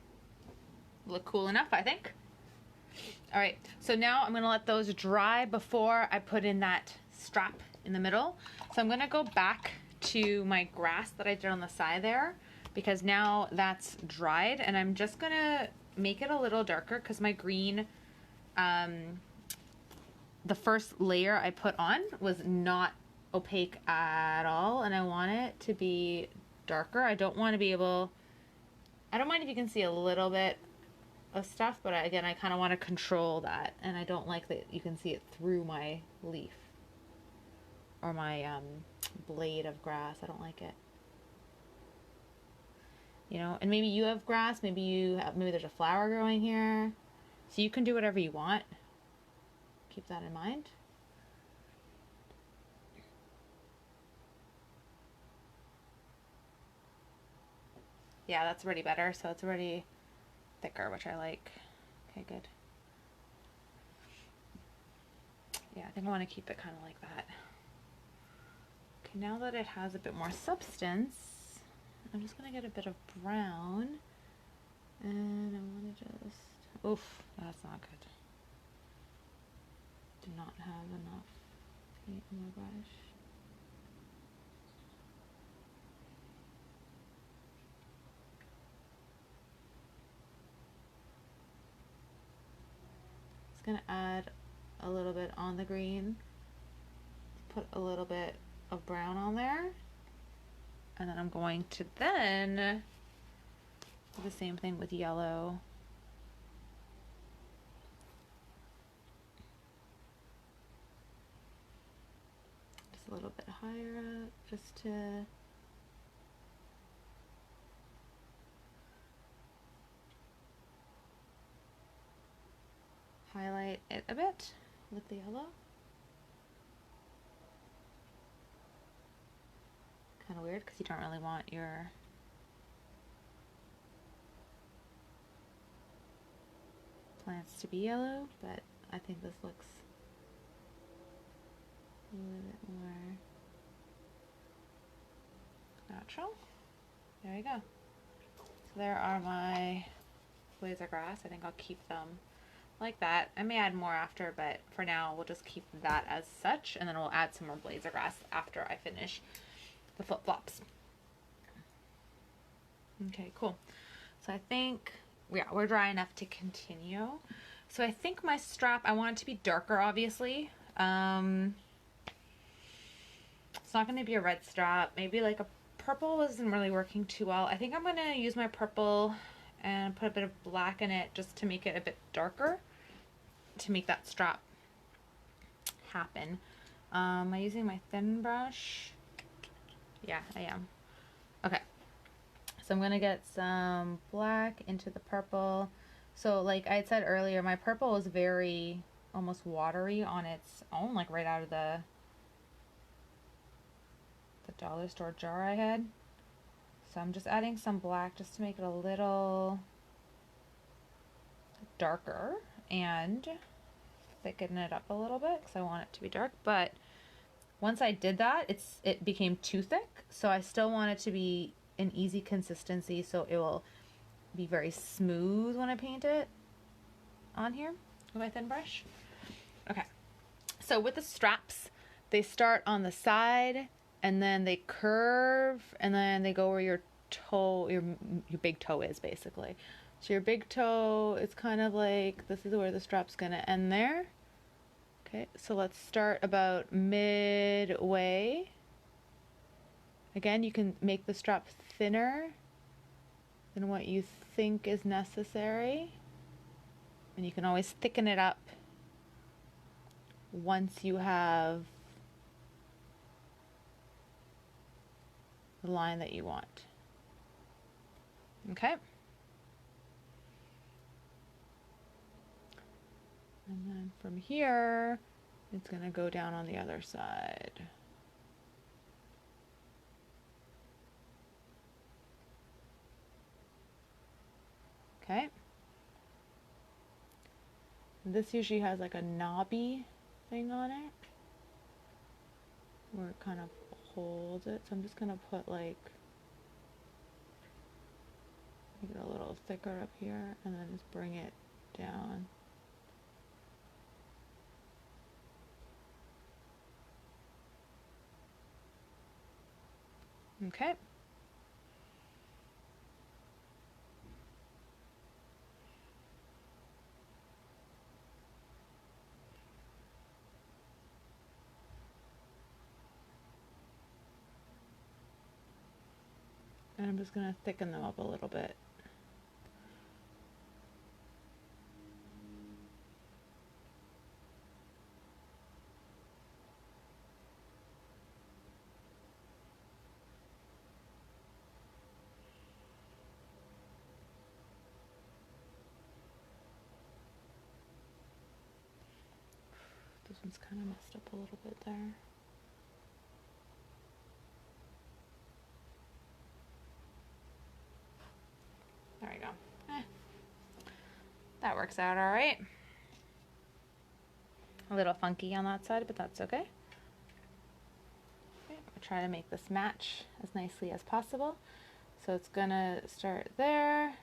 Look cool enough, I think. All right, so now I'm gonna let those dry before I put in that strap in the middle. So I'm gonna go back to my grass that I did on the side there, because now that's dried, and I'm just gonna make it a little darker because my green, the first layer I put on was not opaque at all, and I want it to be darker. I don't want to be able, I don't mind if you can see a little bit of stuff, but again, I kind of want to control that, and I don't like that you can see it through my leaf or my blade of grass. I don't like it. You know, and maybe you have grass, maybe there's a flower growing here, so you can do whatever you want. Keep that in mind. Yeah, that's already better, so it's already thicker, which I like. Okay, good. Yeah, I think I want to keep it kind of like that. Okay, now that it has a bit more substance, I'm just going to get a bit of brown, and I want to just, oof, that's not good. Do not have enough paint in my brush. Just going to add a little bit on the green, put a little bit of brown on there, and then I'm going to then do the same thing with yellow. Just a little bit higher up, just to highlight it a bit with the yellow. Kind of weird because you don't really want your plants to be yellow, but I think this looks a little bit more natural. There you go. So there are my blades of grass. I think I'll keep them like that. I may add more after, but for now we'll just keep that as such, and then we'll add some more blades of grass after I finish the flip-flops. Okay, cool. So I think, yeah, we're dry enough to continue. So I think my strap, I want it to be darker, obviously. It's not going to be a red strap. Maybe like a purple wasn't really working too well. I think I'm going to use my purple and put a bit of black in it just to make it a bit darker, to make that strap happen. Am I using my thin brush? Yeah, I am. Okay. So I'm going to get some black into the purple. So like I said earlier, my purple is very almost watery on its own, like right out of the dollar store jar I had. So I'm just adding some black just to make it a little darker and thicken it up a little bit because I want it to be dark. But once I did that, it became too thick. So I still want it to be an easy consistency, so it will be very smooth when I paint it on here with my thin brush. Okay, so with the straps, they start on the side and then they curve and then they go where your toe, your big toe is basically. So your big toe, it's kind of like, this is where the strap's gonna end there. Okay, so let's start about midway. Again, you can make the strap thinner than what you think is necessary. And you can always thicken it up once you have the line that you want. Okay. And then from here, it's going to go down on the other side. Okay. This usually has like a knobby thing on it where it kind of holds it. So I'm just going to put like, make it a little thicker up here and then just bring it down. Okay. And I'm just going to thicken them up a little bit. This one's kind of messed up a little bit there. There we go. That works out all right. A little funky on that side, but that's okay. Okay, I'll try to make this match as nicely as possible. So it's gonna start there,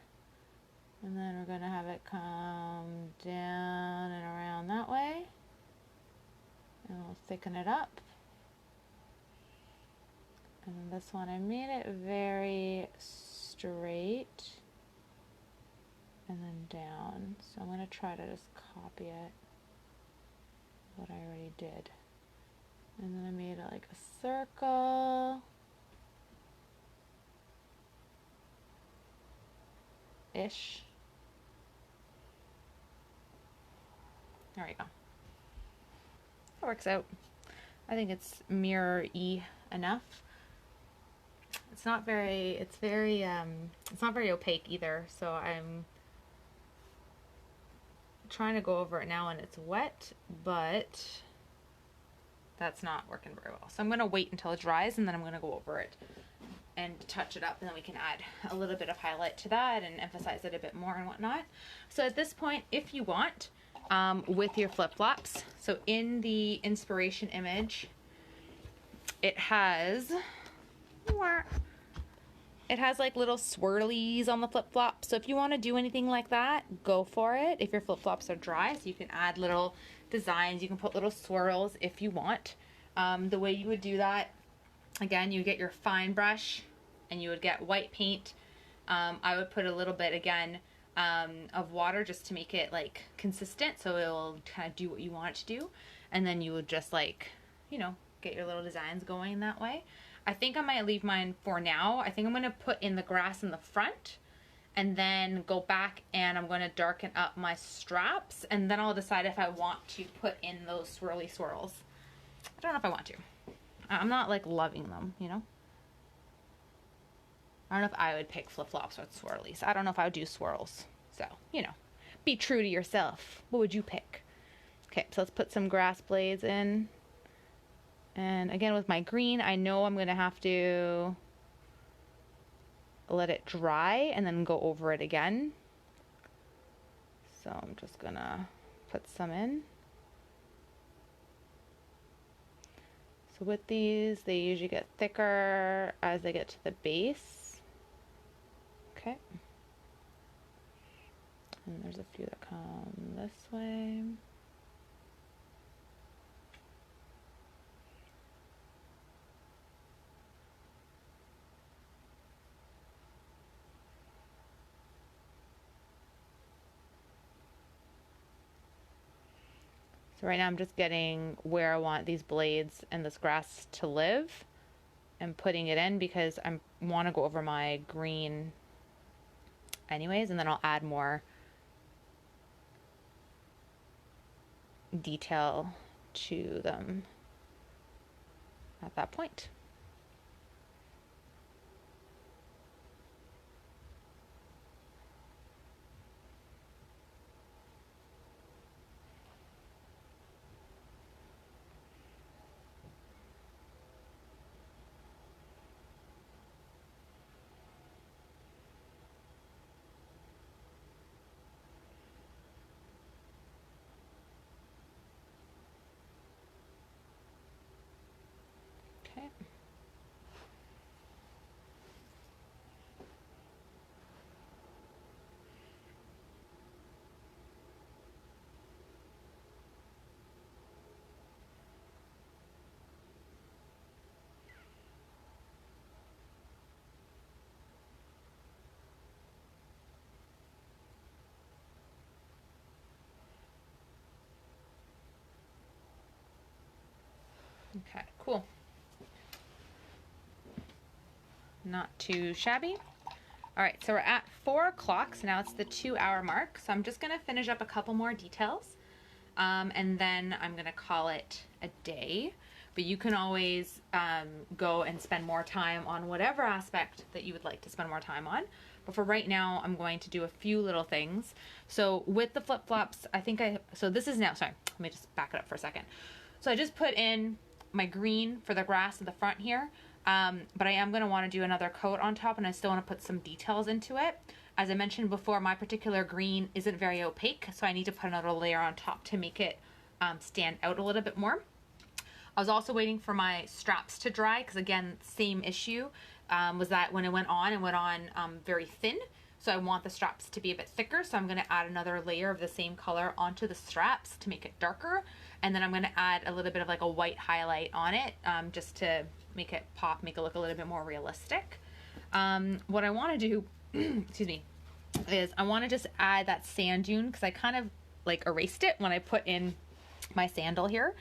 and then we're gonna have it come down and around that way, and we'll thicken it up. And then this one, I made it very straight and then down. So I'm gonna try to just copy it, what I already did. And then I made it like a circle. Ish. There we go. That works out. I think it's mirror-y enough. It's not very opaque either, so I'm trying to go over it now and it's wet, but that's not working very well. So I'm gonna wait until it dries and then I'm gonna go over it and touch it up, and then we can add a little bit of highlight to that and emphasize it a bit more and whatnot. So at this point, if you want, with your flip-flops, so in the inspiration image, it has like little swirlies on the flip-flop. So if you want to do anything like that, go for it. If your flip-flops are dry, so you can add little designs, you can put little swirls if you want. The way you would do that, again, you get your fine brush and you would get white paint. I would put a little bit, again, of water just to make it like consistent, so it'll kind of do what you want it to do. And then you would just like, you know, get your little designs going that way. I think I might leave mine for now. I think I'm going to put in the grass in the front and then go back and I'm going to darken up my straps, and then I'll decide if I want to put in those swirly swirls. I don't know if I want to. I'm not like loving them, you know. I don't know if I would pick flip-flops with swirlies. I don't know if I would do swirls. So, you know, be true to yourself. What would you pick? Okay, so let's put some grass blades in. And again, with my green, I know I'm going to have to let it dry and then go over it again. So I'm just going to put some in. So with these, they usually get thicker as they get to the base. Okay. And there's a few that come this way. So right now I'm just getting where I want these blades and this grass to live and putting it in because I want to go over my green anyways, and then I'll add more detail to them at that point. Okay. Okay, cool. Not too shabby. All right, so we're at 4 o'clock, so now it's the 2-hour mark. So I'm just gonna finish up a couple more details, and then I'm gonna call it a day. But you can always go and spend more time on whatever aspect that you would like to spend more time on. But for right now, I'm going to do a few little things. So with the flip-flops, so this is now, sorry, let me just back it up for a second. So I just put in my green for the grass at the front here. But I am going to want to do another coat on top, and I still want to put some details into it. As I mentioned before, my particular green isn't very opaque, so I need to put another layer on top to make it stand out a little bit more. I was also waiting for my straps to dry, because again, same issue, was that when it went on very thin. So I want the straps to be a bit thicker, so I'm going to add another layer of the same color onto the straps to make it darker. And then I'm going to add a little bit of like a white highlight on it, just to make it pop, make it look a little bit more realistic. What I want to do, excuse me, is I want to just add that sand dune, because I kind of like erased it when I put in my sandal here.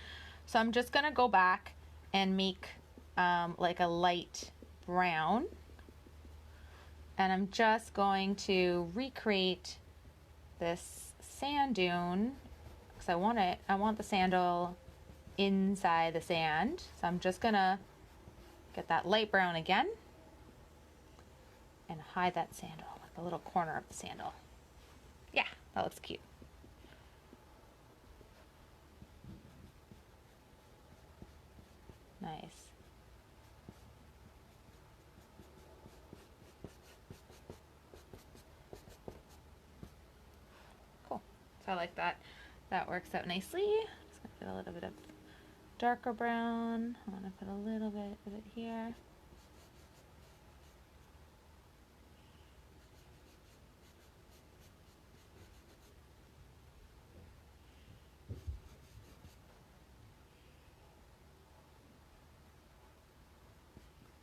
So I'm just going to go back and make like a light brown. And I'm just going to recreate this sand dune, because I want the sandal inside the sand. So I'm just gonna get that light brown again and hide that sandal, like the little corner of the sandal. Yeah, that looks cute. Nice. Cool. So I like that. That works out nicely. Just gonna get a little bit of darker brown. I want to put a little bit of it here.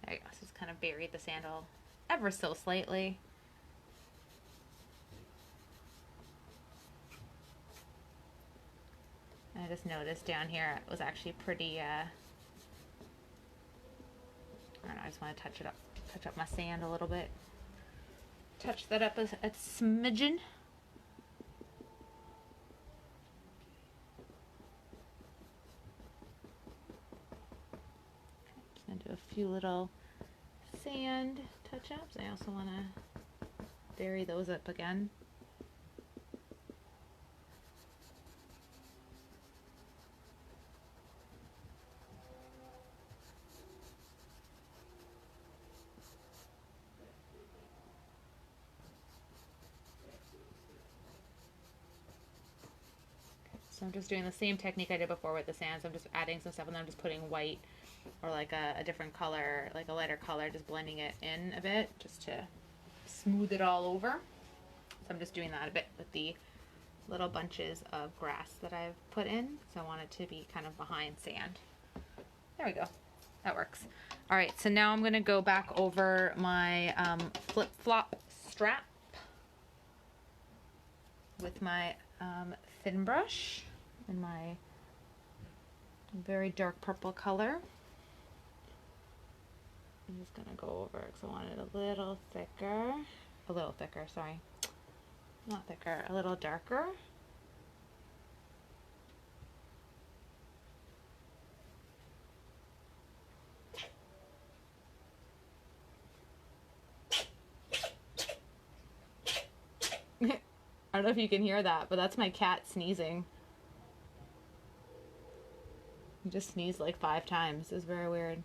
There you go. So just kind of buried the sandal ever so slightly. I just noticed down here it was actually pretty, I don't know, I just want to touch up my sand a little bit. Touch that up a smidgen. Just gonna do a few little sand touch-ups. I also want to bury those up again. So I'm just doing the same technique I did before with the sand. So I'm just adding some stuff, and then I'm just putting white or like a different color, like a lighter color, just blending it in a bit just to smooth it all over. So I'm just doing that a bit with the little bunches of grass that I've put in. So I want it to be kind of behind sand. There we go. That works. All right, so now I'm going to go back over my flip-flop strap with my thin brush in my very dark purple color. I'm just gonna go over because I want it a little thicker, sorry. Not thicker, a little darker. I don't know if you can hear that, but that's my cat sneezing. He just sneezed like 5 times. It was very weird.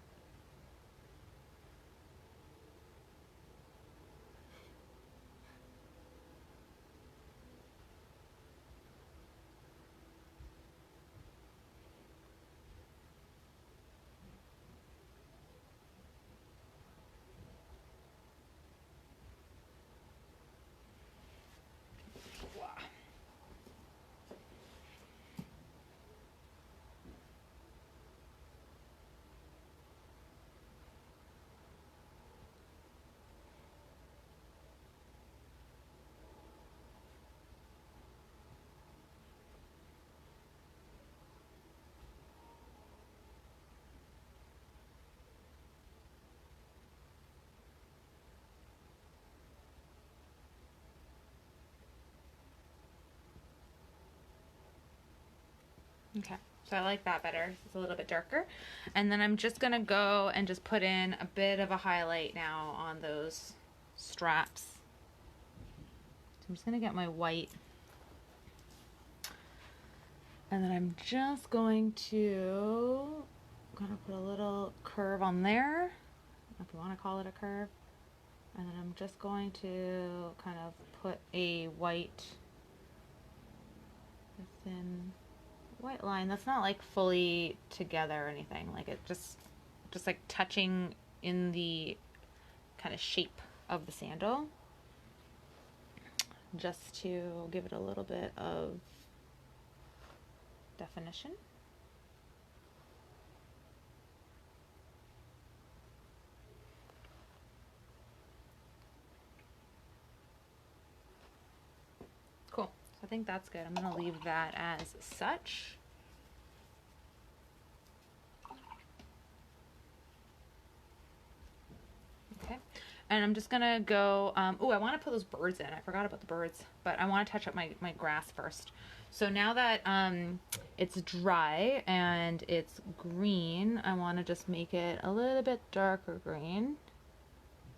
Okay, so I like that better. It's a little bit darker. And then I'm just gonna go and just put in a bit of a highlight now on those straps. So I'm just gonna get my white. And then I'm just going to put a little curve on there, if you want to call it a curve. And then I'm just going to kind of put a white, thin white line that's not like fully together or anything. Like it just like touching in the kind of shape of the sandal, just to give it a little bit of definition. Cool. So I think that's good. I'm going to leave that as such. Okay. And I'm just going to go, oh, I want to put those birds in. I forgot about the birds, but I want to touch up my grass first. So now that it's dry and it's green, I want to just make it a little bit darker green,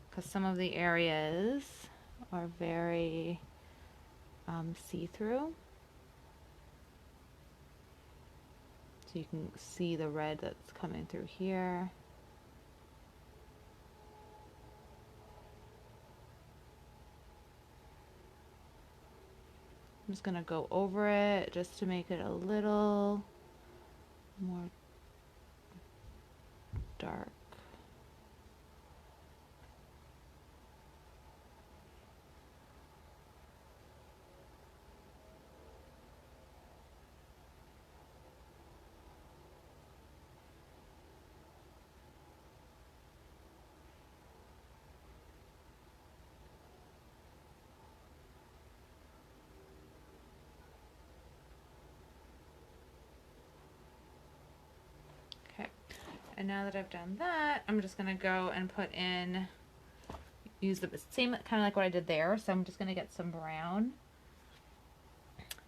because some of the areas are very see-through. So you can see the red that's coming through here. I'm just gonna go over it just to make it a little more dark. And now that I've done that, I'm just gonna go and put in, use the same kind of like what I did there. So I'm just gonna get some brown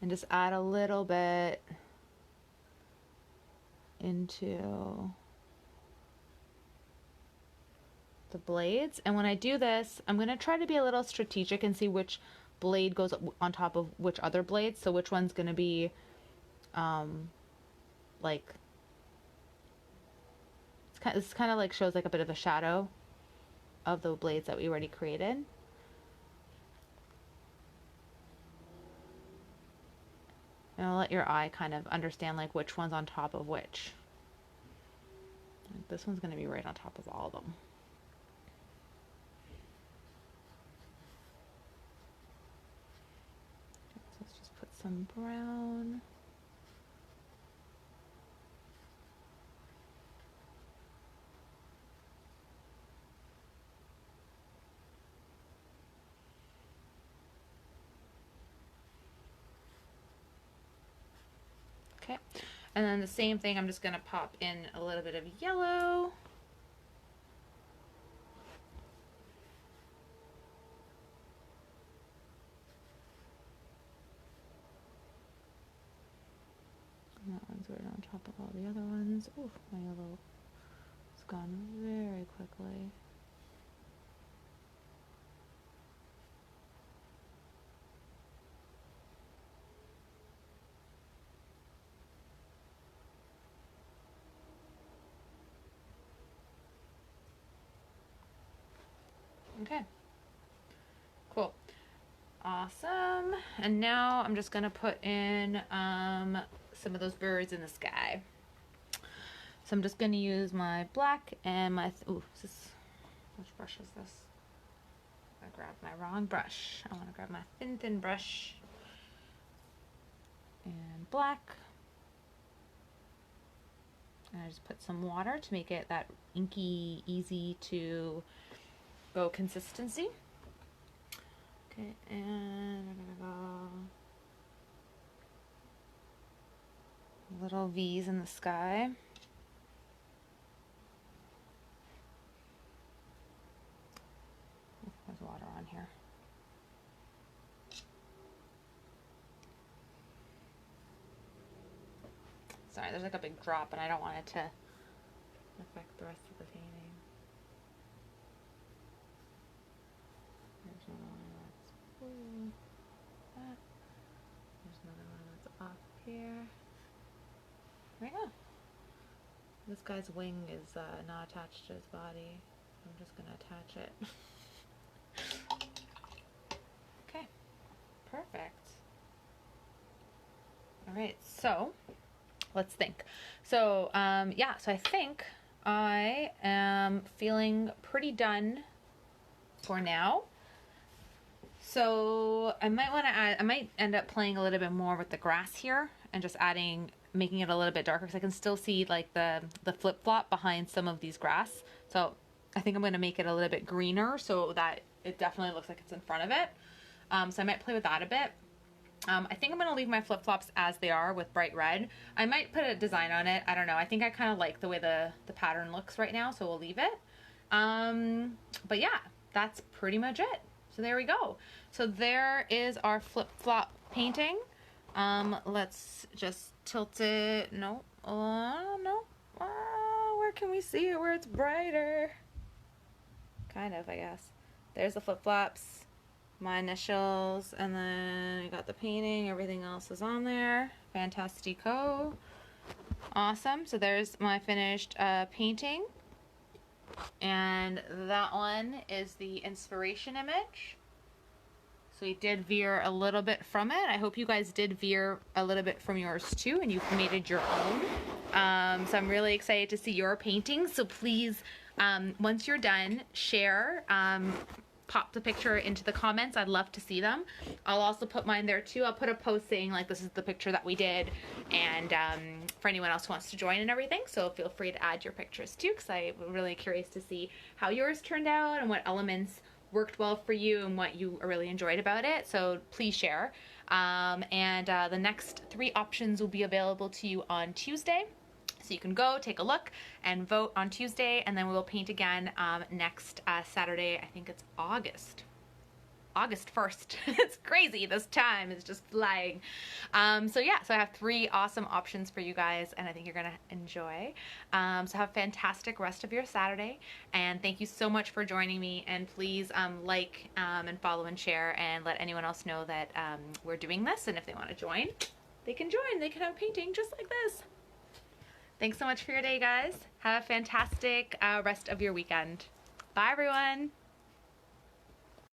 and just add a little bit into the blades. And when I do this, I'm gonna try to be a little strategic and see which blade goes on top of which other blades. So which one's gonna be like, this kind of like shows like a bit of a shadow of the blades that we already created. And I'll let your eye kind of understand like which one's on top of which. Like this one's going to be right on top of all of them. So let's just put some brown. Okay, and then the same thing, I'm just going to pop in a little bit of yellow. And that one's right on top of all the other ones. Oh, my yellow has gone very quickly. Okay, cool, awesome. And now I'm just gonna put in some of those birds in the sky. So I'm just gonna use my black and my which brush is this? I grabbed my wrong brush. I want to grab my thin brush and black. And I just put some water to make it that inky, easy to go consistency. Okay, and I'm gonna go little V's in the sky. Oh, there's water on here. Sorry, there's like a big drop and I don't want it to affect the rest of the painting. There's another one that's that. There's another one that's off here. There we go. This guy's wing is not attached to his body. I'm just gonna attach it. Okay, perfect. All right, so let's think. So yeah, so I think I am feeling pretty done for now. So I might want to add, I might end up playing a little bit more with the grass here and just making it a little bit darker because I can still see like the flip-flop behind some of these grass. So I think I'm going to make it a little bit greener so that it definitely looks like it's in front of it. So I might play with that a bit. I think I'm going to leave my flip-flops as they are with bright red. I might put a design on it. I don't know. I think I kind of like the way the pattern looks right now, so we'll leave it. But yeah, that's pretty much it. So there we go. So there is our flip-flop painting. Let's just tilt it. No. No. Where can we see it where it's brighter? Kind of, I guess. There's the flip-flops, my initials, and then I got the painting. Everything else is on there. Fantastico. Awesome. So there's my finished painting. And that one is the inspiration image. So we did veer a little bit from it. I hope you guys did veer a little bit from yours too, and you've made it your own. So I'm really excited to see your paintings. So please, once you're done, share, pop the picture into the comments. I'd love to see them. I'll also put mine there too. I'll put a post saying like this is the picture that we did, and for anyone else who wants to join and everything. So feel free to add your pictures too, because I'm really curious to see how yours turned out and what elements worked well for you and what you really enjoyed about it. So please share. The next 3 options will be available to you on Tuesday. So you can go take a look and vote on Tuesday, and then we will paint again next Saturday. I think it's August 1st. It's crazy. This time is just flying. So yeah, so I have 3 awesome options for you guys, and I think you're gonna enjoy. So have a fantastic rest of your Saturday, and thank you so much for joining me. And please like and follow and share, and let anyone else know that we're doing this, and if they want to join, they can join. They can have painting just like this. Thanks so much for your day, guys. Have a fantastic rest of your weekend. Bye, everyone.